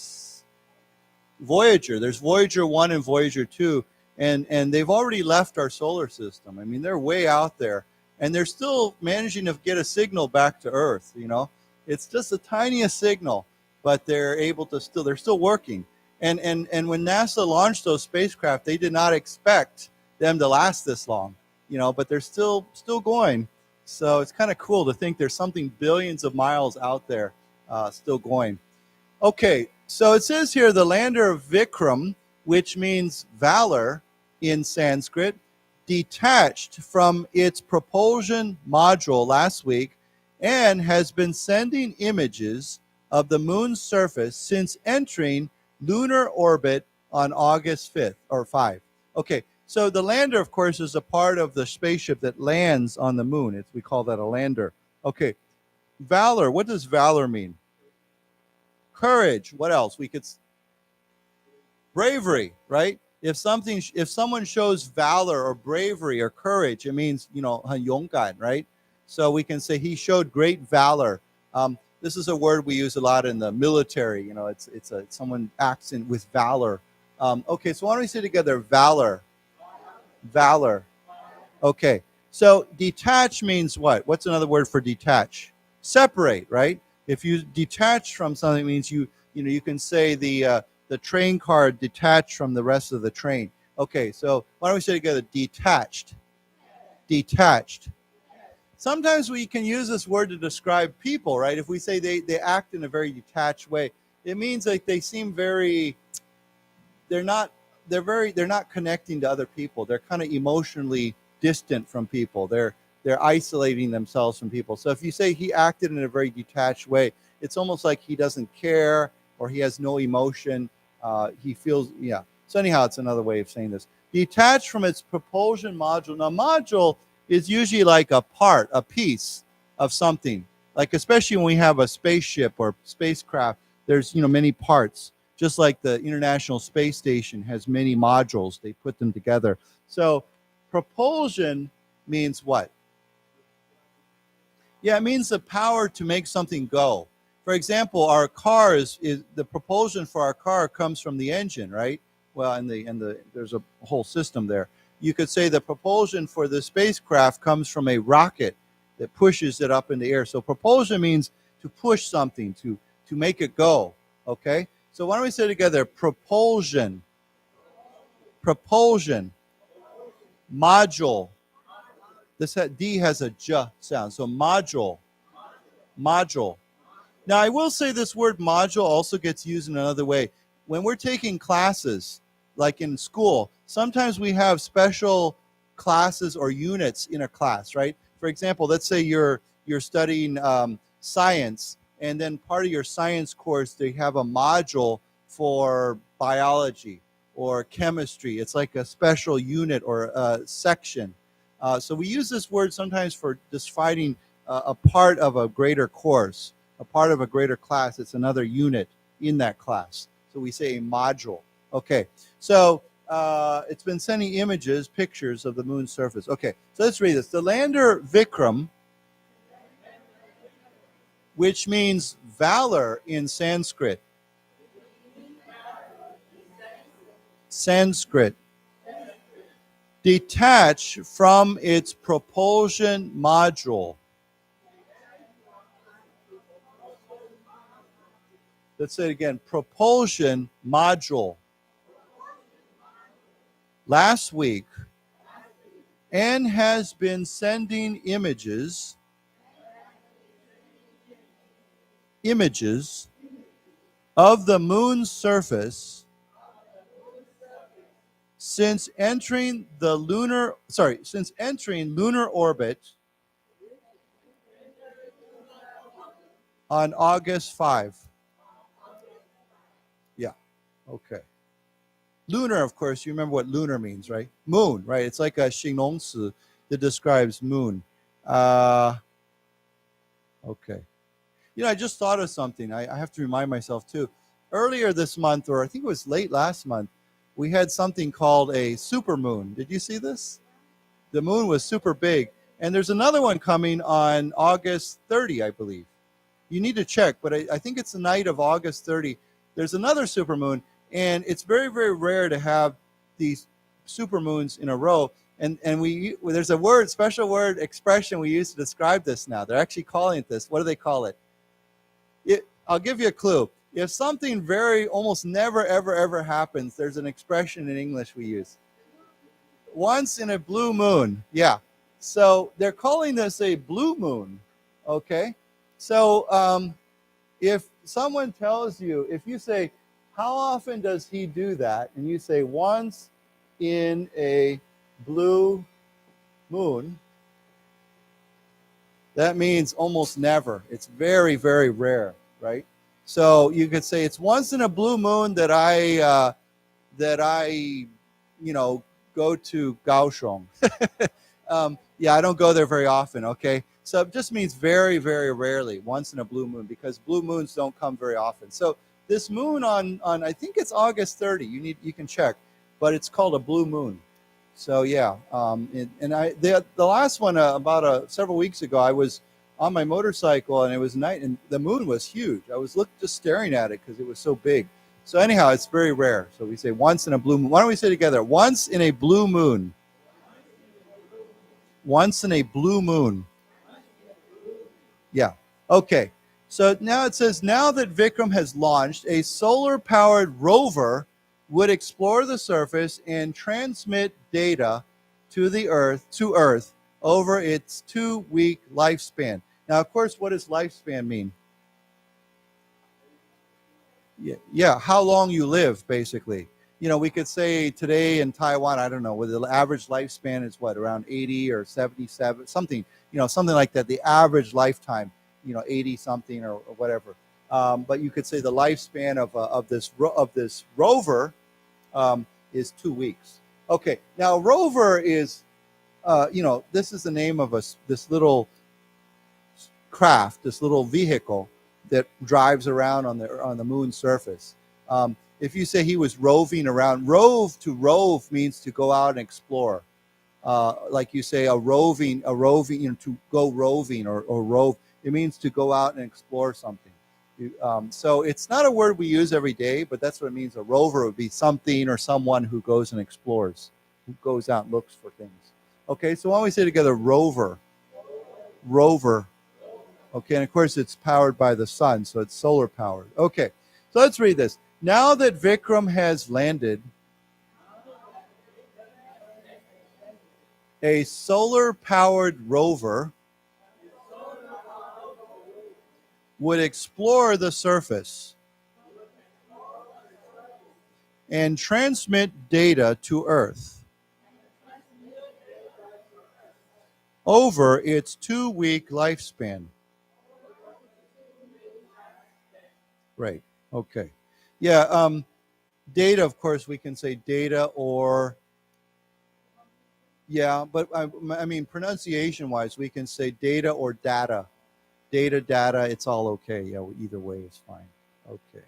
Voyager. There's Voyager 1 and Voyager 2, and they've already left our solar system. I mean, they're way out there, and they're still managing to get a signal back to Earth, It's just the tiniest signal, but they're still working. And when NASA launched those spacecraft, they did not expect them to last this long, but they're still going. So it's kind of cool to think there's something billions of miles out there still going. Okay, so it says here the lander of Vikram, which means valor in Sanskrit, detached from its propulsion module last week and has been sending images of the moon's surface since entering lunar orbit on August 5th or 5. Okay, so the lander, of course, is a part of the spaceship that lands on the moon. We call that a lander. Okay, valor. What does valor mean? Courage. What else? Bravery, right? If someone shows valor or bravery or courage, it means, 很勇敢, right? So we can say he showed great valor. This is a word we use a lot in the military. It's someone acts with valor. Okay, so why don't we say together valor? Valor. Okay, so detach means what? What's another word for detach? Separate, right? If you detach from something, it means you can say the train car detached from the rest of the train. Okay, so why don't we say together detached? Detached. Sometimes we can use this word to describe people, right? If we say they act in a very detached way, it means like they seem they're not connecting to other people. They're kind of emotionally distant from people. They're isolating themselves from people. So if you say he acted in a very detached way, it's almost like he doesn't care or he has no emotion. He feels, yeah. So anyhow, it's another way of saying this. Detached from its propulsion module. Now, module is usually like a part, a piece. of something. Like especially when we have a spaceship or spacecraft, there's many parts. Just like the International Space Station has many modules, they put them together. So propulsion means what? Yeah, it means the power to make something go. For example, our car is the propulsion for our car comes from the engine, right? Well, and there's a whole system there. You could say the propulsion for the spacecraft comes from a rocket that pushes it up in the air. So propulsion means to push something, to make it go. Okay? So why don't we say together, propulsion, propulsion, module. This D has a J sound, so module, module. Now, I will say this word module also gets used in another way. When we're taking classes, like in school, sometimes we have special classes or units in a class, right? For example, let's say you're studying science, and then part of your science course, they have a module for biology or chemistry. It's like a special unit or a section. So we use this word sometimes for defining a part of a greater course. A part of a greater class, it's another unit in that class. So we say a module. Okay, so it's been sending images, pictures of the moon's surface. Okay, so let's read this. The lander Vikram, which means valor in Sanskrit. Sanskrit. Detach from its propulsion module. Let's say it again. Propulsion module. Last week, and has been sending images of the moon's surface since entering lunar orbit on August 5. Yeah, okay. Lunar, of course, you remember what lunar means, right? Moon, right? It's like a 形容词 that describes moon. Okay. I just thought of something. I have to remind myself, too. Earlier this month, or I think it was late last month, we had something called a supermoon. Did you see this? The moon was super big. And there's another one coming on August 30, I believe. You need to check, but I think it's the night of August 30. There's another supermoon. And it's very, very rare to have these supermoons in a row. And there's a special word expression we use to describe this now. They're actually calling it this. What do they call it? I'll give you a clue. If something almost never, ever, ever happens, there's an expression in English we use. Once in a blue moon. Yeah. So they're calling this a blue moon. Okay. So if someone tells you, if you say, how often does he do that? And you say, once in a blue moon. That means almost never. It's very, very rare, right? So you could say it's once in a blue moon that I go to Kaohsiung. Yeah, I don't go there very often, okay? So it just means very, very rarely, once in a blue moon, because blue moons don't come very often. So this moon on I think it's August 30. You can check, but it's called a blue moon. So yeah, the last one about several weeks ago, I was on my motorcycle and it was night and the moon was huge. I was just staring at it because it was so big. So anyhow, it's very rare. So we say once in a blue moon. Why don't we say together? Once in a blue moon. Once in a blue moon. Yeah. Okay. So now it says, now that Vikram has launched, a solar-powered rover would explore the surface and transmit data to Earth over its 2-week lifespan. Now, of course, what does lifespan mean? Yeah, how long you live, basically. We could say today in Taiwan, I don't know, whether the average lifespan is what, around 80 or 77, something, something like that, the average lifetime. 80 something or whatever. But you could say the lifespan of this rover is 2 weeks. Okay, now rover is, this is the name of this little craft, this little vehicle that drives around on the moon's surface. If you say he was roving around, to rove means to go out and explore. Like you say, a roving, to go roving or rove. It means to go out and explore something. So it's not a word we use every day, but that's what it means. A rover would be something or someone who goes and explores, who goes out and looks for things. Okay, so why don't we say together, rover. Rover. Okay, and of course it's powered by the sun, so it's solar powered. Okay, so let's read this. Now that Vikram has landed, a solar-powered rover would explore the surface and transmit data to Earth over its 2-week lifespan. Right, okay. Yeah, data, of course, we can say data or, yeah, but I mean, pronunciation-wise, we can say data or data. Data, it's all okay. Yeah, either way is fine. Okay.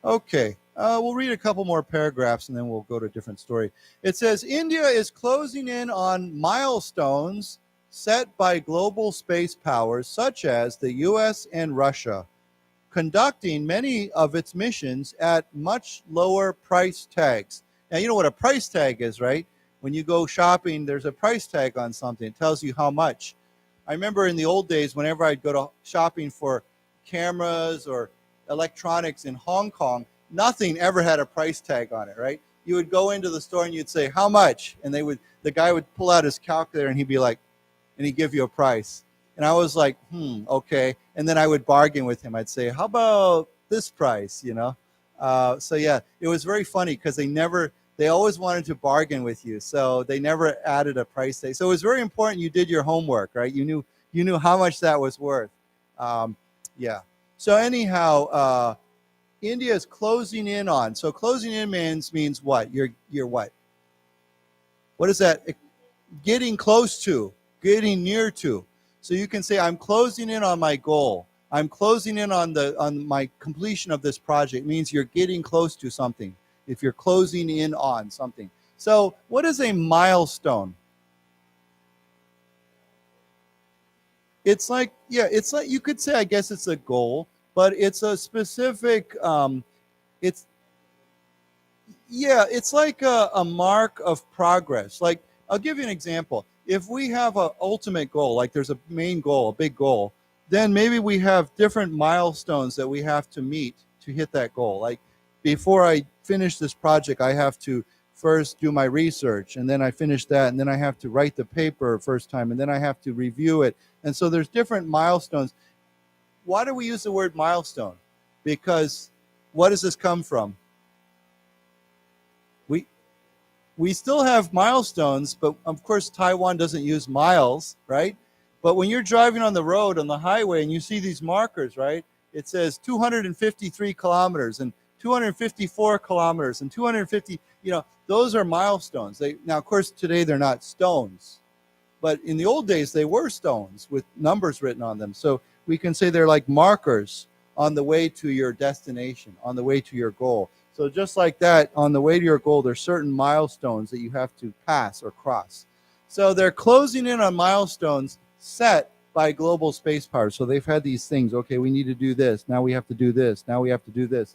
Okay, we'll read a couple more paragraphs and then we'll go to a different story. It says, India is closing in on milestones set by global space powers such as the US and Russia, conducting many of its missions at much lower price tags. Now, you know what a price tag is, right? When you go shopping, there's a price tag on something. It tells you how much. I remember in the old days, whenever I'd go to shopping for cameras or electronics in Hong Kong, nothing ever had a price tag on it, right? You would go into the store and you'd say, how much? And the guy would pull out his calculator and he'd be like, and he'd give you a price. And I was like, okay. And then I would bargain with him. I'd say, how about this price, you know? So yeah, it was very funny because they always wanted to bargain with you. So they never added a price tag. So it was very important you did your homework, right? You knew how much that was worth. Yeah. So anyhow, India is closing in on. So closing in means what? You're what? What is that? Getting close to, getting near to. So you can say, I'm closing in on my goal. I'm closing in on my completion of this project. It means you're getting close to something. If you're closing in on something. So what is a milestone? It's like you could say, I guess it's a goal, but it's a specific, it's like a mark of progress. Like, I'll give you an example. If we have an ultimate goal, like there's a main goal, a big goal, then maybe we have different milestones that we have to meet to hit that goal. Like, before I finish this project, I have to first do my research, and then I finish that, and then I have to write the paper first time, and then I have to review it. And so there's different milestones. Why do we use the word milestone? Because what does this come from? We still have milestones, but of course Taiwan doesn't use miles, right? But when you're driving on the road, on the highway, and you see these markers, right? It says 253 kilometers and 254 kilometers and 250, those are milestones. Now, of course, today they're not stones, but in the old days, they were stones with numbers written on them. So we can say they're like markers on the way to your destination, on the way to your goal. So just like that, on the way to your goal, there's certain milestones that you have to pass or cross. So they're closing in on milestones set by global space powers. So they've had these things. Okay, we need to do this. Now we have to do this. Now we have to do this.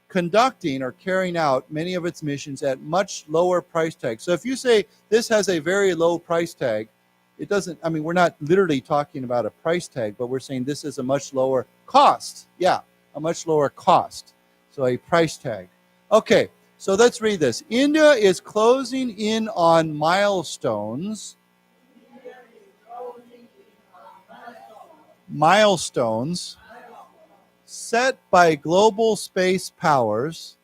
Conducting or carrying out many of its missions at much lower price tags. So if you say this has a very low price tag, it doesn't, we're not literally talking about a price tag, but we're saying this is a much lower cost. Yeah, a much lower cost. So a price tag. Okay, so let's read this. India is closing in on milestones. Milestones set by global space powers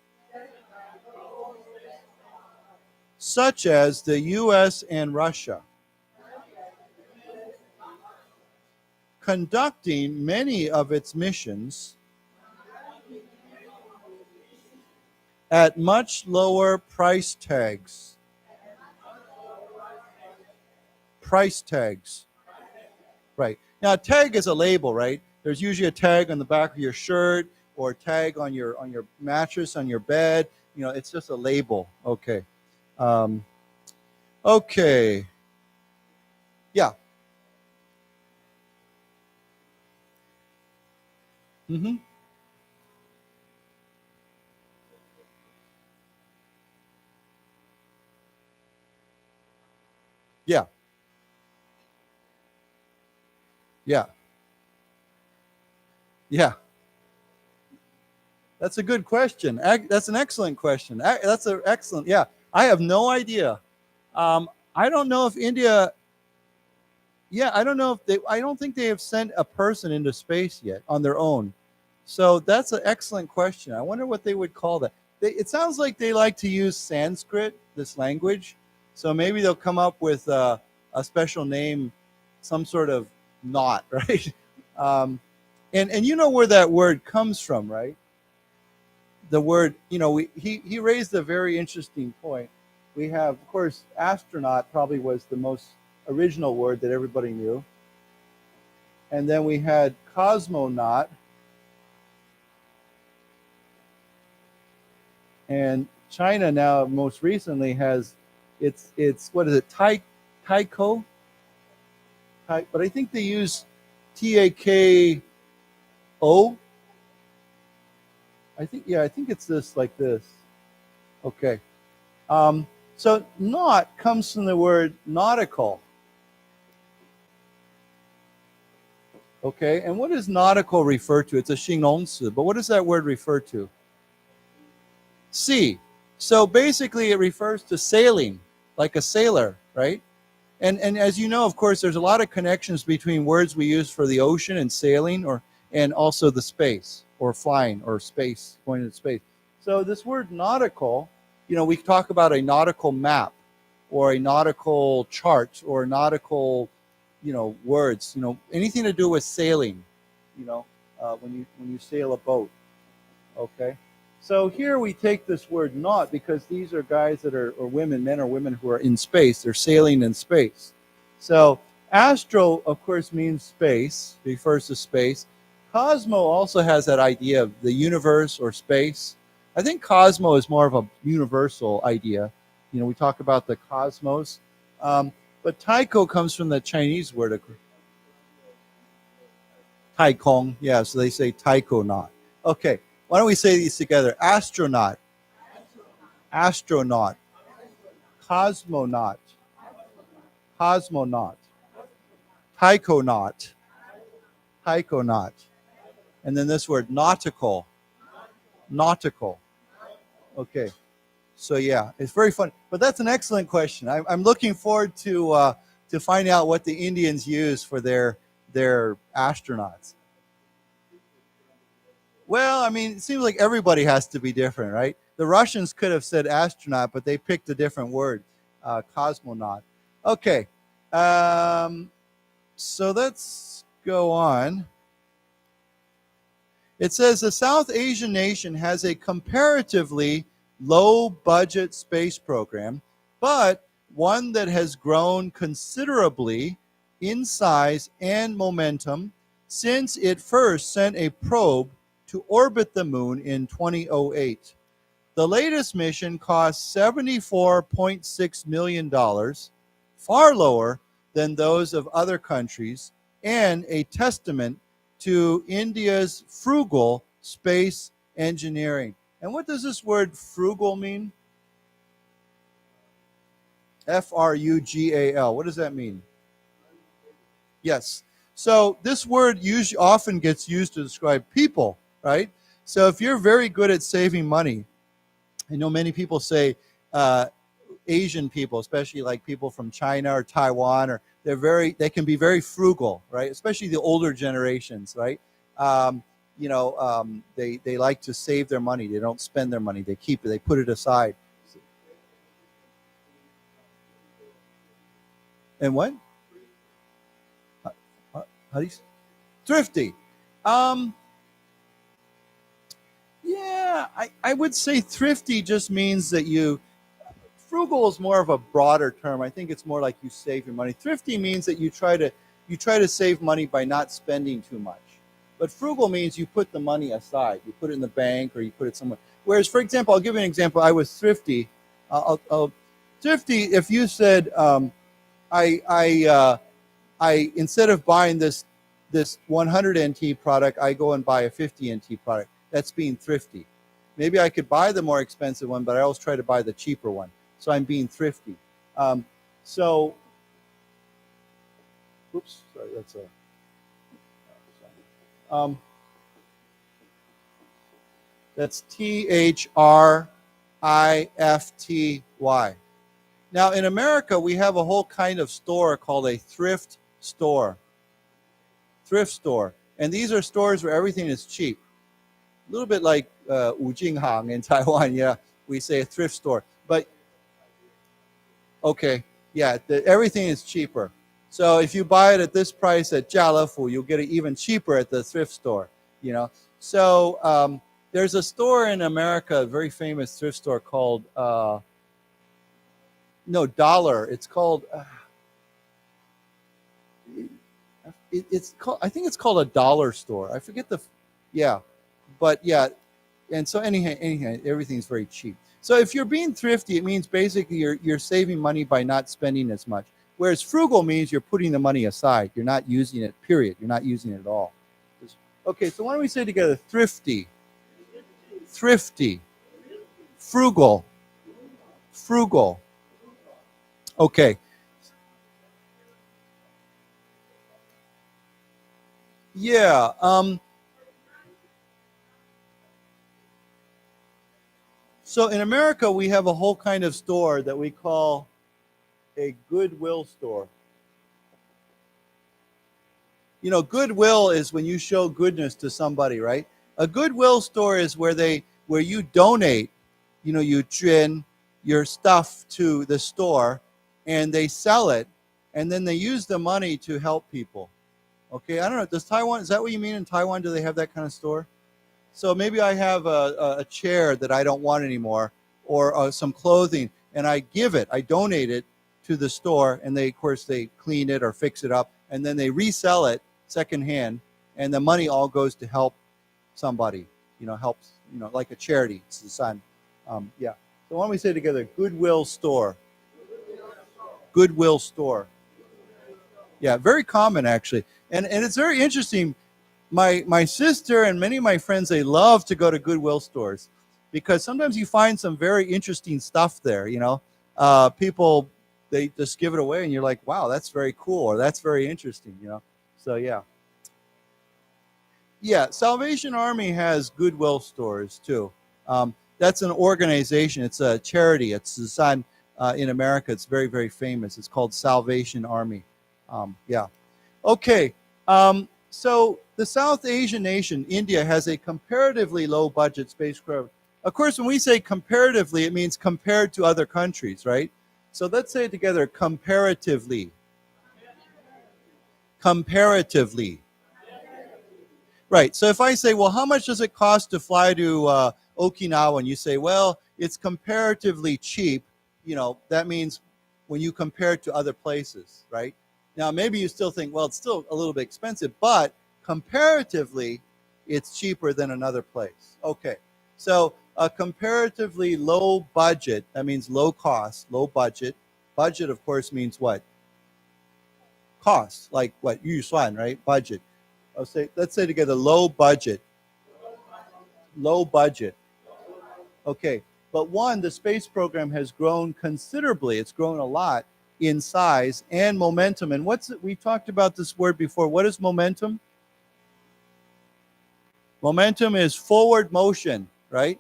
such as the US and Russia, conducting many of its missions at much lower price tags. Price tags. Right. Now, a tag is a label, right? There's usually a tag on the back of your shirt or a tag on your mattress, on your bed. You know, it's just a label. Okay. Okay. Yeah. Mm-hmm. Yeah. Yeah. Yeah. That's a good question. That's an excellent question. That's an excellent. Yeah. I have no idea. I don't know if India. Yeah, I don't know if they. I don't think they have sent a person into space yet on their own. So that's an excellent question. I wonder what they would call that. It sounds like they like to use Sanskrit, this language. So maybe they'll come up with a special name, some sort of knot, right? And you know where that word comes from, right? The word, you know, he raised a very interesting point. We have, of course, astronaut probably was the most original word that everybody knew. And then we had cosmonaut. And China now most recently has it's what is it, Taiko? But I think they use TAKO. I think it's this, like this. Okay. So naut comes from the word nautical. Okay, and what does nautical refer to? It's a 形容词, but what does that word refer to? Sea. So basically it refers to sailing, like a sailor, right? And as you know, of course, there's a lot of connections between words we use for the ocean and sailing, and also the space, or flying, or space, going into space. So this word nautical, you know, we talk about a nautical map, or a nautical chart, or nautical, you know, words, you know, anything to do with sailing, you know, when you sail a boat. Okay. So here we take this word naut because these are guys that are, or women, men or women who are in space. They're sailing in space. So astro, of course, means space, refers to space. Cosmo also has that idea of the universe or space. I think cosmo is more of a universal idea. You know, we talk about the cosmos. But taiko comes from the Chinese word. Taikong, yeah, so they say taikonaut. Okay. Why don't we say these together? Astronaut, astronaut, cosmonaut, cosmonaut, taikonaut, taikonaut, and then this word nautical, nautical. Okay, so yeah, it's very fun. But that's an excellent question. I'm looking forward to finding out what the Indians use for their astronauts. Well, I mean, it seems like everybody has to be different, right? The Russians could have said astronaut, but they picked a different word, cosmonaut. Okay, so let's go on. It says the South Asian nation has a comparatively low-budget space program, but one that has grown considerably in size and momentum since it first sent a probe to orbit the moon in 2008. The latest mission cost $74.6 million, far lower than those of other countries, and a testament to India's frugal space engineering. And what does this word frugal mean? F-R-U-G-A-L. What does that mean? Yes. So this word usually often gets used to describe people, right? So if you're very good at saving money, I know many people say Asian people, especially like people from China or Taiwan, or they can be very frugal, right? Especially the older generations, right? They like to save their money. They don't spend their money. They keep it. They put it aside. And what? How do you say? Thrifty. Yeah, I would say thrifty just means that frugal is more of a broader term. I think it's more like you save your money. Thrifty means that you try to, you try to save money by not spending too much. But frugal means you put the money aside. You put it in the bank or you put it somewhere. Whereas, for example, I'll give you an example. I was thrifty. Thrifty, if you said, I instead of buying this 100 NT product, I go and buy a 50 NT product. That's being thrifty. Maybe I could buy the more expensive one, but I always try to buy the cheaper one. So I'm being thrifty. Oops, sorry, that's a. That's THRIFTY. Now in America, we have a whole kind of store called a thrift store. Thrift store. And these are stores where everything is cheap. A little bit like Wujinghang in Taiwan. Yeah, we say a thrift store. But, okay, yeah, everything is cheaper. So if you buy it at this price at Jialefu, you'll get it even cheaper at the thrift store, you know. So there's a store in America, a very famous thrift store called, Dollar. It's called, it's called, I think it's called a dollar store. I forget but yeah. And so anyhow, everything's very cheap. So if you're being thrifty, it means basically you're saving money by not spending as much. Whereas frugal means you're putting the money aside. You're not using it, period. You're not using it at all. Okay, so why don't we say together, thrifty, thrifty, frugal, frugal. Okay. Yeah. So in America, we have a whole kind of store that we call a Goodwill store. You know, Goodwill is when you show goodness to somebody, right? A Goodwill store is where you donate, you know, you juan your stuff to the store and they sell it and then they use the money to help people. Okay, I don't know, is that what you mean in Taiwan? Do they have that kind of store? So maybe I have a chair that I don't want anymore or some clothing and I donate it to the store and of course they clean it or fix it up and then they resell it secondhand and the money all goes to help somebody, you know, helps, you know, like a charity. It's the son. Yeah. So why don't we say together, Goodwill store. Goodwill store. Yeah, very common actually. And it's very interesting. My sister and many of my friends, they love to go to Goodwill stores because sometimes you find some very interesting stuff there, you know. People, they just give it away and you're like, wow, that's very cool or that's very interesting, you know. So yeah. Yeah, Salvation Army has Goodwill stores too. That's an organization. It's a charity. It's in America. It's very, very famous. It's called Salvation Army. Yeah. Okay. So the South Asian nation, India, has a comparatively low budget spacecraft. Of course, when we say comparatively, it means compared to other countries, right? So let's say it together, comparatively. Comparatively. Right. So if I say, well, how much does it cost to fly to Okinawa? And you say, well, it's comparatively cheap. You know, that means when you compare it to other places, right? Now, maybe you still think, well, it's still a little bit expensive, but comparatively, it's cheaper than another place. Okay. So a comparatively low budget, that means low cost, low budget. Budget, of course, means what? Cost, like what? 预算, right? Budget. Let's say together, low budget. Low budget. Okay. But the space program has grown considerably. It's grown a lot in size and momentum. And we talked about this word before. What is momentum? Momentum is forward motion, right?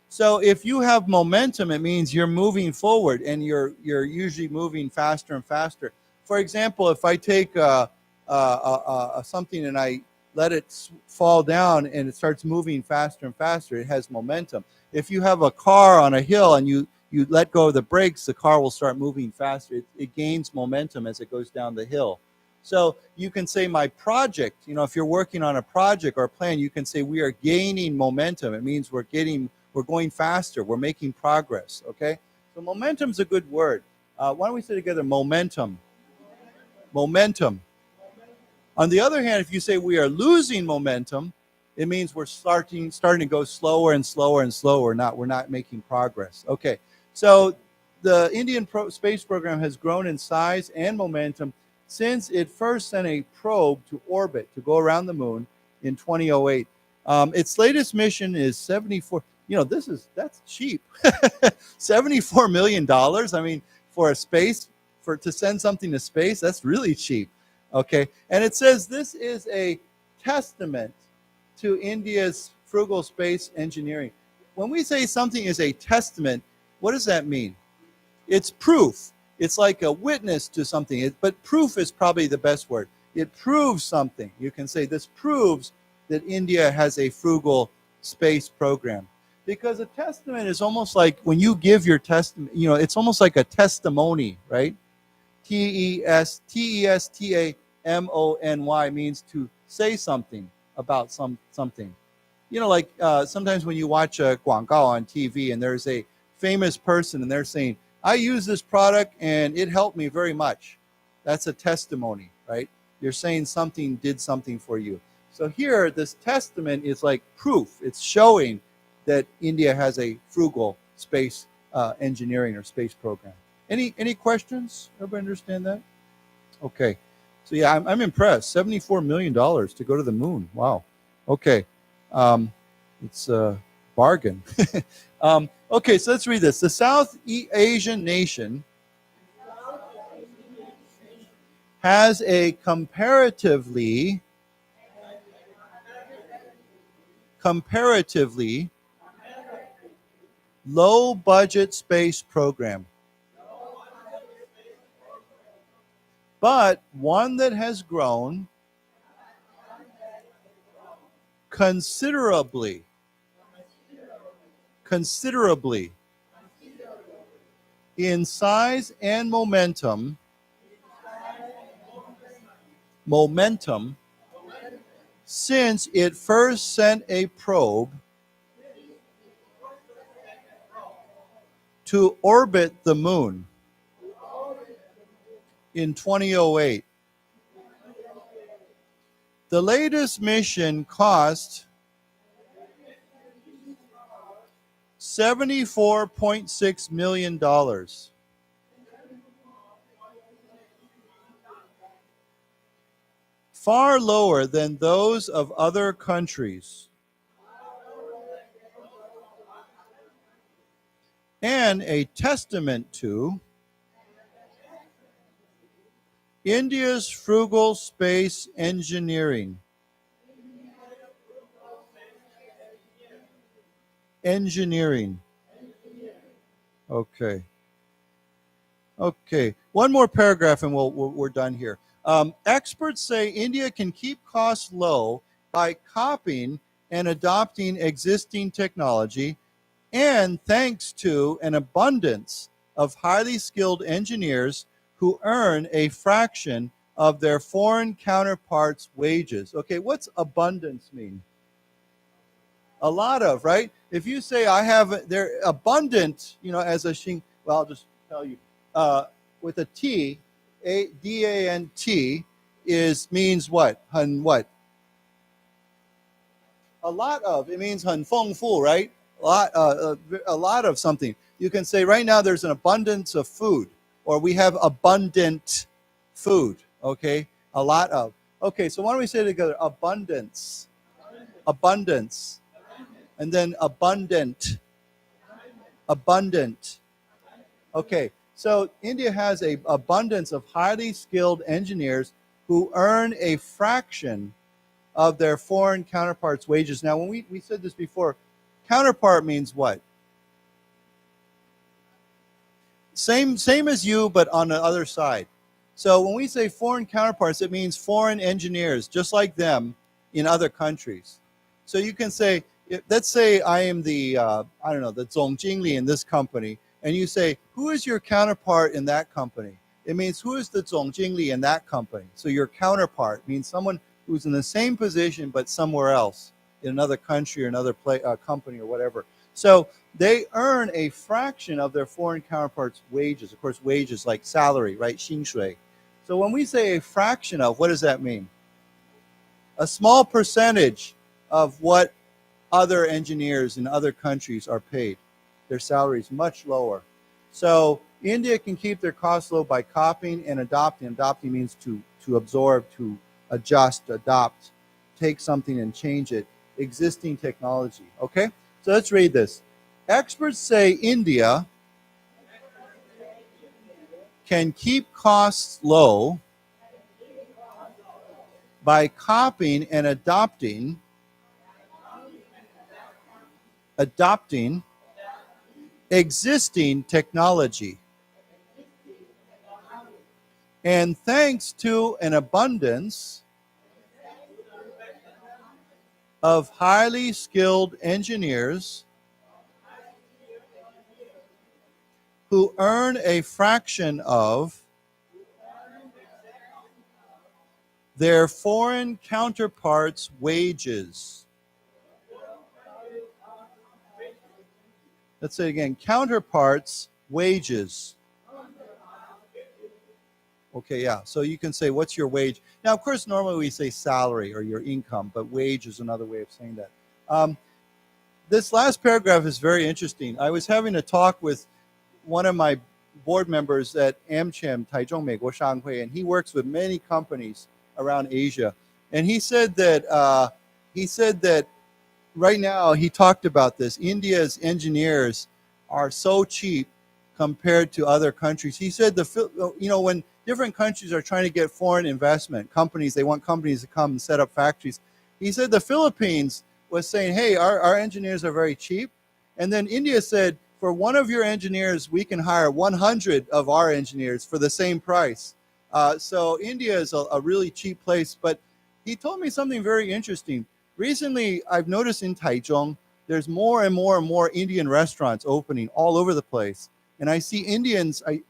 So if you have momentum, it means you're moving forward and you're usually moving faster and faster. For example, if I take something and I let it fall down and it starts moving faster and faster, it has momentum. If you have a car on a hill and you let go of the brakes, the car will start moving faster. It gains momentum as it goes down the hill. So you can say my project, you know, if you're working on a project or a plan, you can say we are gaining momentum. It means we're going faster. We're making progress, okay? So momentum is a good word. Why don't we say together momentum? Momentum. On the other hand, if you say we are losing momentum, it means we're starting to go slower and slower and slower. We're not making progress. Okay, so the Indian space program has grown in size and momentum since it first sent a probe to orbit to go around the moon in 2008. Its latest mission is 74. That's cheap. $74 million. I mean, for a space, to send something to space, that's really cheap. Okay, and it says this is a testament to India's frugal space engineering. When we say something is a testament, what does that mean? It's proof. It's like a witness to something, but proof is probably the best word. It proves something. You can say this proves that India has a frugal space program. Because a testament is almost like when you give your testimony, it's almost like a testimony, right? Testamony means to say something about something. Like sometimes when you watch a 广告 on TV and there's a famous person and they're saying, I use this product and it helped me very much. That's a testimony, right? You're saying something did something for you. So here, this testament is like proof. It's showing that India has a frugal space engineering or space program. Any questions? Everybody understand that? Okay. So yeah, I'm impressed. $74 million to go to the moon. Wow. Okay. It's a bargain. Okay, so let's read this. The South Asian nation has a comparatively low budget space program, but one that has grown considerably in size and momentum since it first sent a probe to orbit the moon in 2008. The latest mission cost $74.6 million. Far lower than those of other countries, and a testament to India's frugal space engineering. Okay. One more paragraph and we're done here. Experts say India can keep costs low by copying and adopting existing technology, and thanks to an abundance of highly skilled engineers who earn a fraction of their foreign counterparts' wages. Okay, what's abundance mean? A lot of, right? If you say they're abundant, as a shing, well, I'll just tell you, with a T, D-A-N-T means what? What? A lot of. It means 很丰富, right? A lot of something. You can say right now there's an abundance of food, or we have abundant food. Okay, a lot of. Okay, so why don't we say it together? Abundance, and then abundant. Okay, so India has an abundance of highly skilled engineers who earn a fraction of their foreign counterparts' wages. Now, when we said this before, counterpart means what? Same as you, but on the other side. So when we say foreign counterparts, it means foreign engineers, just like them in other countries. So you can say, let's say I am the, the 总经理 in this company, and you say, who is your counterpart in that company? It means who is the 总经理 in that company? So your counterpart means someone who's in the same position but somewhere else, in another country or another company or whatever. So they earn a fraction of their foreign counterparts' wages. Of course, wages like salary, right? 薪水. So when we say a fraction of, what does that mean? a small percentage of what other engineers in other countries are paid. Their salaries much lower. So India can keep their costs low by copying and adopting. Adopting means to absorb, to adjust, adopt, take something and change it. Existing technology. Okay? So let's read this. Experts say India can keep costs low by copying and adopting existing technology. And thanks to an abundance of highly skilled engineers who earn a fraction of their foreign counterparts' wages. Let's say it again. Counterparts' wages. Okay, yeah. So you can say, what's your wage? Now, of course, normally we say salary or your income, but wage is another way of saying that. This last paragraph is very interesting. I was having a talk with one of my board members at AmCham, Taichung Meiguo Shanghui, and he works with many companies around Asia. And he said that right now, he talked about this. India's engineers are so cheap compared to other countries. He said, when different countries are trying to get foreign investment, they want companies to come and set up factories. He said the Philippines was saying, hey, our engineers are very cheap. And then India said, for one of your engineers, we can hire 100 of our engineers for the same price. So India is a really cheap place. But he told me something very interesting. Recently, I've noticed in Taichung, there's more and more and more Indian restaurants opening all over the place. And I see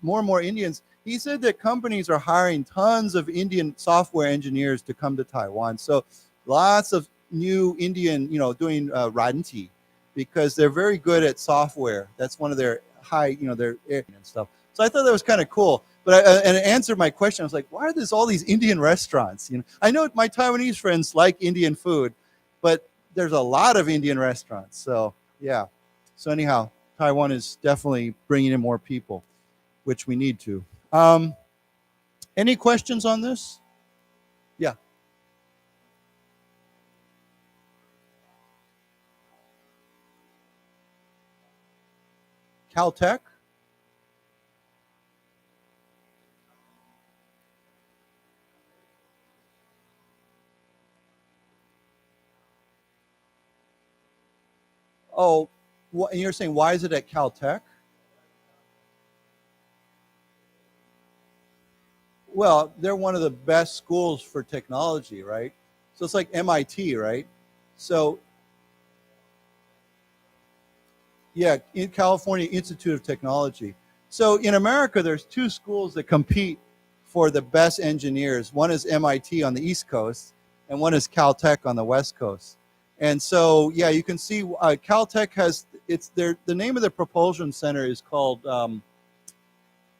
more and more Indians. He said that companies are hiring tons of Indian software engineers to come to Taiwan. So lots of new Indian, doing ranti, because they're very good at software. That's one of their high, their and stuff. So I thought that was kind of cool. But and it answered my question. I was like, why are there all these Indian restaurants? I know my Taiwanese friends like Indian food, but there's a lot of Indian restaurants. So yeah. So anyhow, Taiwan is definitely bringing in more people, which we need to. Any questions on this? Yeah. Caltech? Oh, and you're saying, why is it at Caltech? Well, they're one of the best schools for technology, right? So it's like MIT, right? So, yeah, in California Institute of Technology. So in America, there's two schools that compete for the best engineers. One is MIT on the East Coast, and one is Caltech on the West Coast. And so, yeah, you can see Caltech has, the name of the propulsion center is called,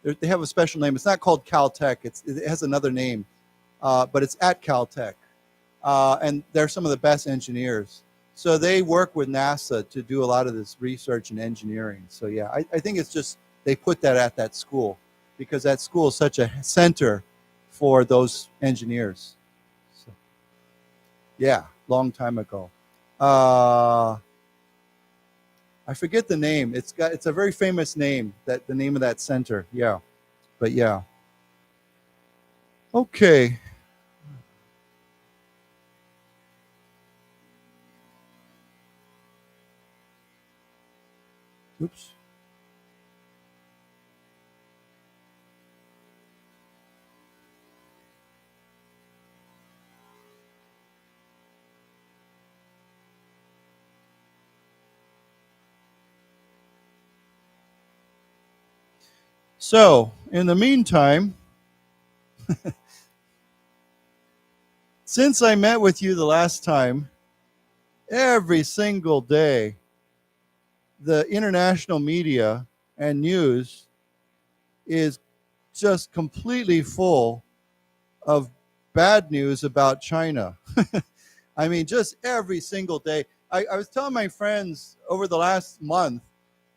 they have a special name. It's not called Caltech. It has another name, but it's at Caltech. And they're some of the best engineers. So they work with NASA to do a lot of this research and engineering. So yeah, I think it's just they put that at that school because that school is such a center for those engineers. So, yeah, long time ago. I forget the name. It's a very famous name, the name of that center. Yeah. But yeah. Okay. Oops. So, in the meantime, since I met with you the last time, every single day, the international media and news is just completely full of bad news about China. I mean, just every single day. I was telling my friends over the last month,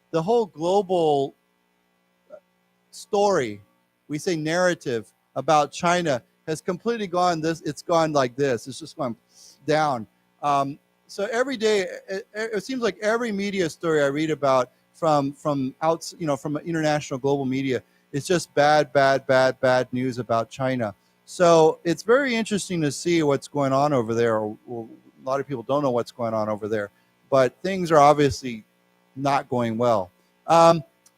the whole global story, we say narrative about China has completely gone it's gone like this. It's just gone down. So every day, it seems like every media story I read about from international global media, it's just bad news about China. So it's very interesting to see what's going on over there. A lot of people don't know what's going on over there, but things are obviously not going well.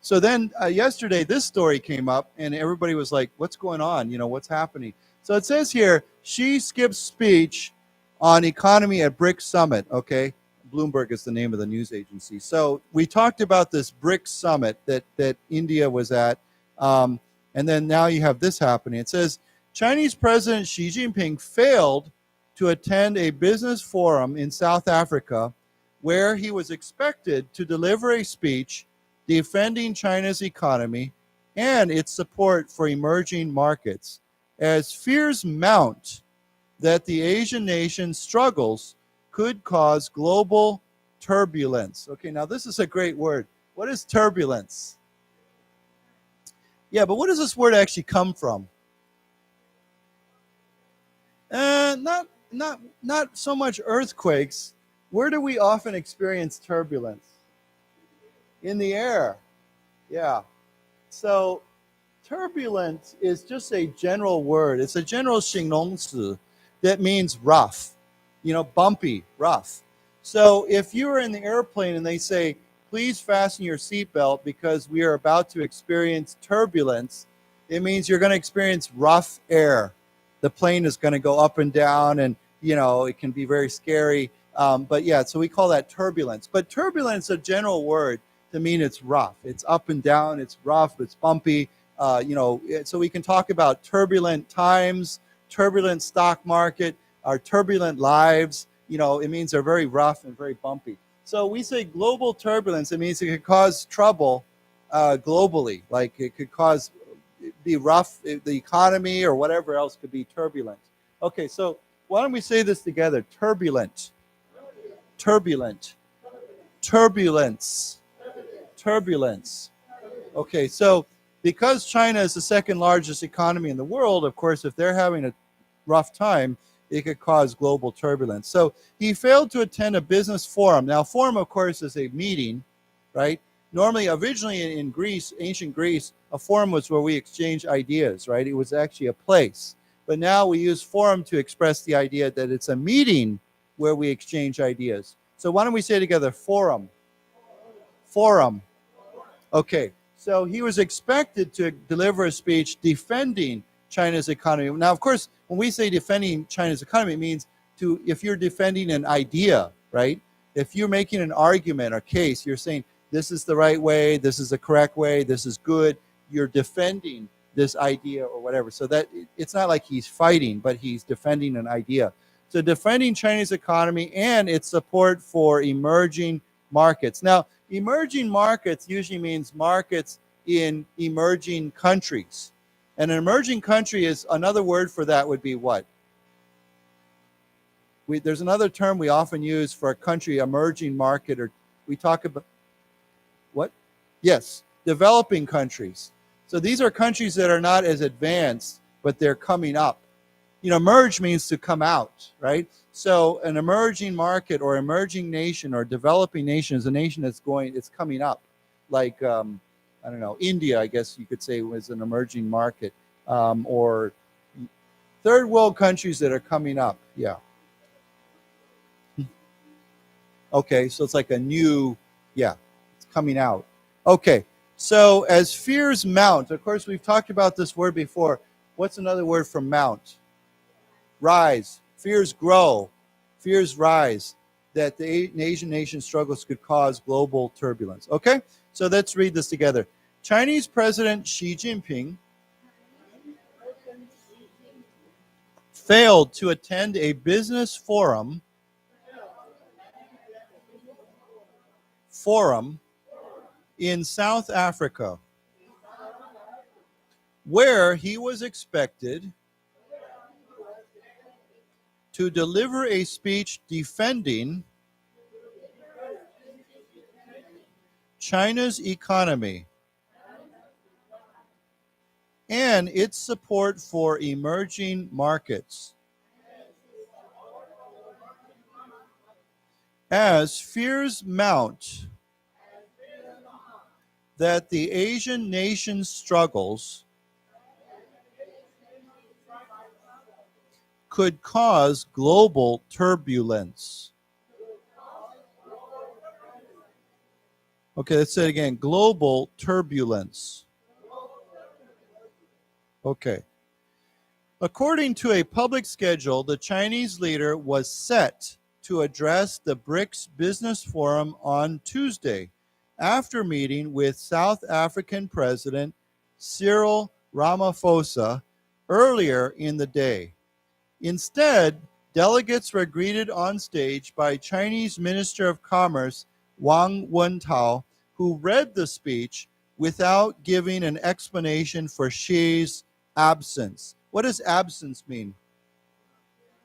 So then yesterday, this story came up, and everybody was like, what's going on? What's happening? So it says here, Xi skips speech on economy at BRICS summit. Okay, Bloomberg is the name of the news agency. So we talked about this BRICS summit that India was at, and then now you have this happening. It says, Chinese President Xi Jinping failed to attend a business forum in South Africa where he was expected to deliver a speech defending China's economy and its support for emerging markets, as fears mount that the Asian nation's struggles could cause global turbulence. Okay, now this is a great word. What is turbulence? Yeah, but what does this word actually come from? Not so much earthquakes. Where do we often experience turbulence? In the air. Yeah. So turbulent is just a general word. It's a general 形容词 that means rough, bumpy, rough. So if you are in the airplane and they say, please fasten your seatbelt because we are about to experience turbulence, it means you're going to experience rough air. The plane is going to go up and down, and it can be very scary. But yeah, so we call that turbulence. But turbulence is a general word to mean it's rough. It's up and down. It's rough. It's bumpy. So we can talk about turbulent times, turbulent stock market, our turbulent lives. It means they're very rough and very bumpy. So we say global turbulence. It means it could cause trouble globally. Like it could be rough, the economy or whatever else could be turbulent. Okay, so why don't we say this together? Turbulent, turbulent, turbulence, turbulence. Okay, so because China is the second largest economy in the world, of course, if they're having a rough time, it could cause global turbulence. So he failed to attend a business forum. Now, forum, of course, is a meeting, right? Normally, originally in Greece, ancient Greece, a forum was where we exchange ideas, right? It was actually a place. But now we use forum to express the idea that it's a meeting where we exchange ideas. So why don't we say together, forum? Forum. Okay, so he was expected to deliver a speech defending China's economy. Now, of course, when we say defending China's economy, it means if you're defending an idea, right? If you're making an argument or case, you're saying, this is the right way, this is the correct way, this is good. You're defending this idea or whatever. So that it's not like he's fighting, but he's defending an idea. So defending Chinese economy and its support for emerging markets. Now, emerging markets usually means markets in emerging countries. And an emerging country is, another word for that would be what? There's another term we often use for a country, emerging market, or we talk about, what? Yes, developing countries. So these are countries that are not as advanced, but they're coming up. Emerge means to come out, right? So an emerging market or emerging nation or developing nation is a nation that's coming up. Like, I don't know, India, I guess you could say, was an emerging market. Or third world countries that are coming up, yeah. Okay, so it's like a new, yeah, it's coming out. Okay, so as fears mount, of course, we've talked about this word before. What's another word for mount? Rise. Fears grow. Fears rise. That the Asian nation struggles could cause global turbulence. Okay, so let's read this together. Chinese President Xi Jinping failed to attend a business forum in South Africa, where he was expected to deliver a speech defending China's economy and its support for emerging markets. As fears mount that the Asian nation's struggles could cause global turbulence. Okay, let's say it again. Global turbulence. Okay. According to a public schedule, the Chinese leader was set to address the BRICS Business Forum on Tuesday after meeting with South African President Cyril Ramaphosa earlier in the day. Instead, delegates were greeted on stage by Chinese Minister of Commerce Wang Wentao, who read the speech without giving an explanation for Xi's absence. What does absence mean?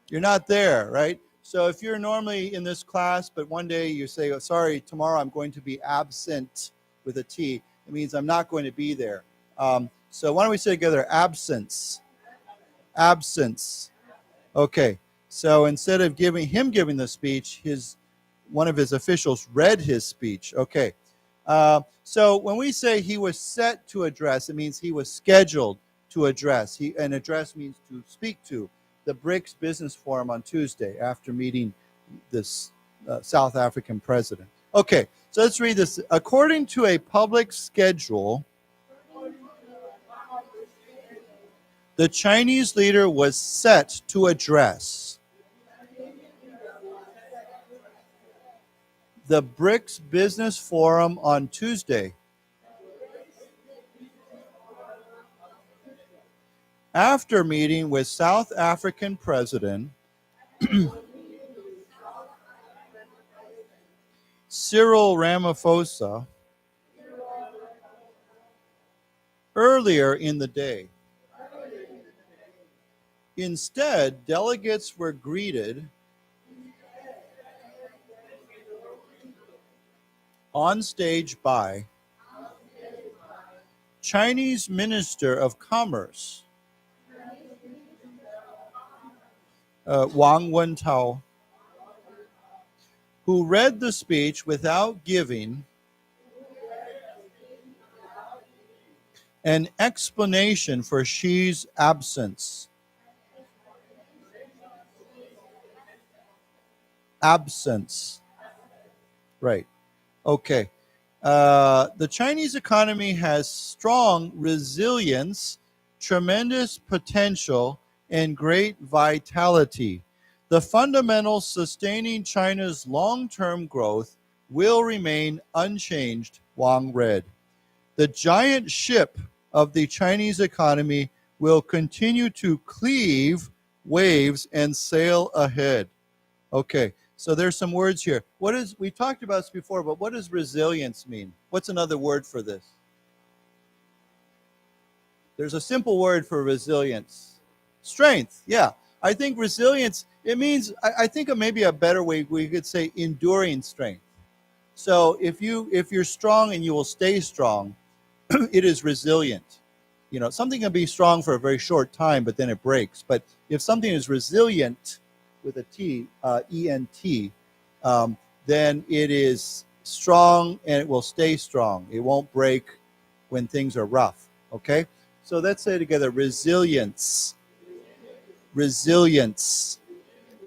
You're not there, right? So if you're normally in this class, but one day you say, oh, sorry, tomorrow I'm going to be absent with a T, it means I'm not going to be there. So why don't we say together, absence? Absence. Okay, so instead of giving the speech, one of his officials read his speech. Okay, so when we say he was set to address, it means he was scheduled to address. An address means to speak to the BRICS Business Forum on Tuesday after meeting this South African president. Okay, so let's read this. According to a public schedule, the Chinese leader was set to address the BRICS Business Forum on Tuesday after meeting with South African President Cyril Ramaphosa earlier in the day. Instead, delegates were greeted on stage by Chinese Minister of Commerce Wang Wentao, who read the speech without giving an explanation for Xi's absence. Absence. Right. Okay. The Chinese economy has strong resilience, tremendous potential, and great vitality. The fundamentals sustaining China's long-term growth will remain unchanged, Wang read. The giant ship of the Chinese economy will continue to cleave waves and sail ahead. Okay, so there's some words here. We talked about this before, but what does resilience mean? What's another word for this? There's a simple word for resilience. Strength, yeah. I think resilience, it means, I think of maybe a better way, we could say enduring strength. So if you're strong and you will stay strong, it is resilient. You know, something can be strong for a very short time, but then it breaks. But if something is resilient, with a T, E-N-T, then it is strong and it will stay strong. It won't break when things are rough, okay? So let's say together, resilience. Resilience.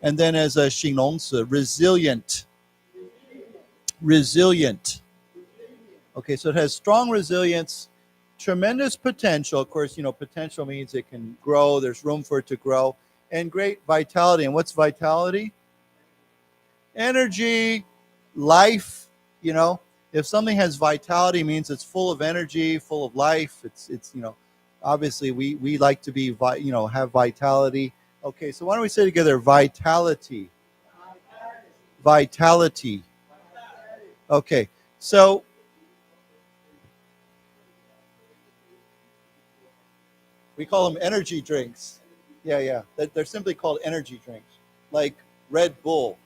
And then as a 形容词, resilient. Resilient. Okay, so it has strong resilience, tremendous potential. Of course, you know, potential means it can grow. There's room for it to grow. And great vitality. And what's vitality? Energy, life, you know. If something has vitality, it means it's full of energy, full of life. It's you know, obviously we like to be, you know, have vitality. Okay, so why don't we say together vitality? Vitality. Okay, so we call them energy drinks. Yeah. They're simply called energy drinks. like Red Bull.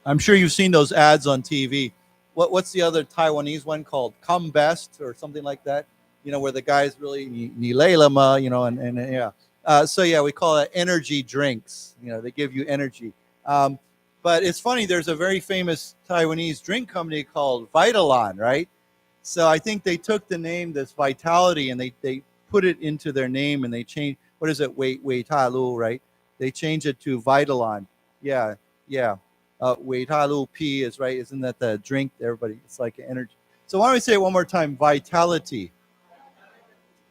I'm sure you've seen those ads on TV. What's the other Taiwanese one called? COMPASS or something like that? Where the guy's really Nileilama, and yeah. So yeah, we call it energy drinks. They give you energy. But it's funny, there's a very famous Taiwanese drink company called Vitalon, right? So I think they took the name, this Vitality, and they put it into their name, and they changed, what is it, Wei Ta Lu, right? They changed it to Vitalon. Yeah. Wei Ta Lu P is right. Isn't that the drink? Everybody, it's like energy. So why don't we say it one more time? Vitality.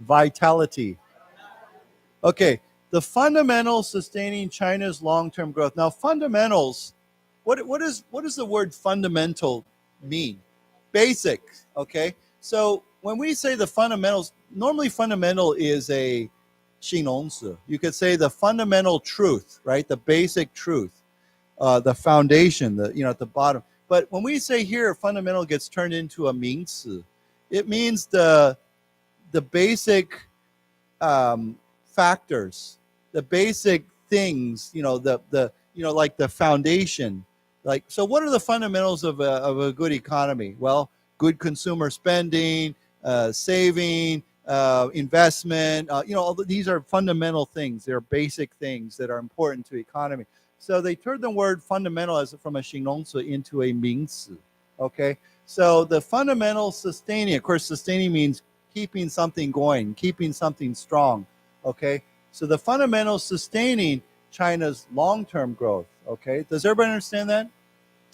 Vitality. Okay. The fundamentals sustaining China's long-term growth. Now, fundamentals, what does the word fundamental mean? Basic, okay? So when we say the fundamentals, normally fundamental is a 形容词. You could say the fundamental truth, right? The basic truth, the foundation, at the bottom. But when we say here fundamental gets turned into a 名词, it means the basic factors, the basic things, like the foundation. Like, so what are the fundamentals of a good economy? Well, good consumer spending, saving, investment, these are fundamental things. They're basic things that are important to economy. So they turned the word fundamental from a 形容词 into a 名词. Okay, so the fundamental sustaining, of course, sustaining means keeping something going, keeping something strong. Okay, so the fundamental sustaining China's long-term growth. Okay, does everybody understand that?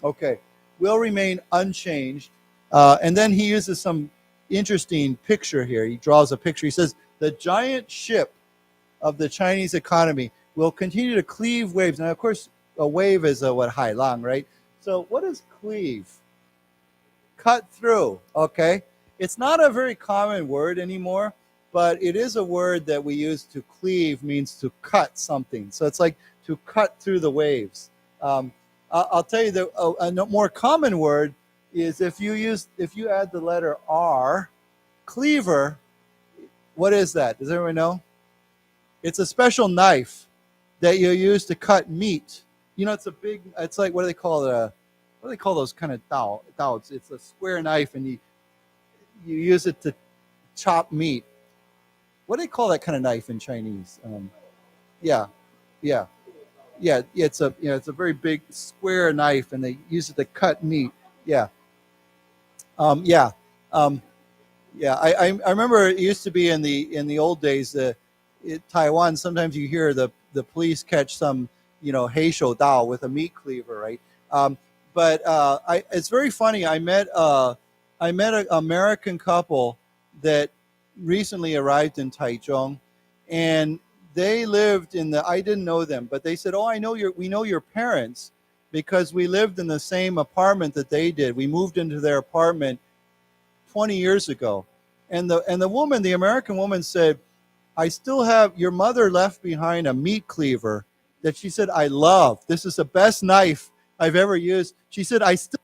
Okay, will remain unchanged. And then he uses some interesting picture here. He draws a picture. He says, the giant ship of the Chinese economy will continue to cleave waves. Now, of course, a wave is hai lang, right? So what is cleave? Cut through, okay? It's not a very common word anymore, but it is a word that we use to cleave, means to cut something. So it's like to cut through the waves. I'll tell you a more common word is if you add the letter R, cleaver, what is that? Does everyone know? It's a special knife that you use to cut meat. It's like, what do they call those kind of dao? It's a square knife, and you use it to chop meat. What do they call that kind of knife in Chinese? Yeah. It's a very big square knife, and they use it to cut meat. Yeah. I remember it used to be in the old days. In Taiwan, sometimes you hear the police catch some hei shou dao with a meat cleaver, right? But it's very funny. I met an American couple that recently arrived in Taichung, and they lived I didn't know them, but they said, we know your parents because we lived in the same apartment that they did. We moved into their apartment 20 years ago. And the American woman said, I still have, your mother left behind a meat cleaver that she said, I love. This is the best knife I've ever used. She said, I still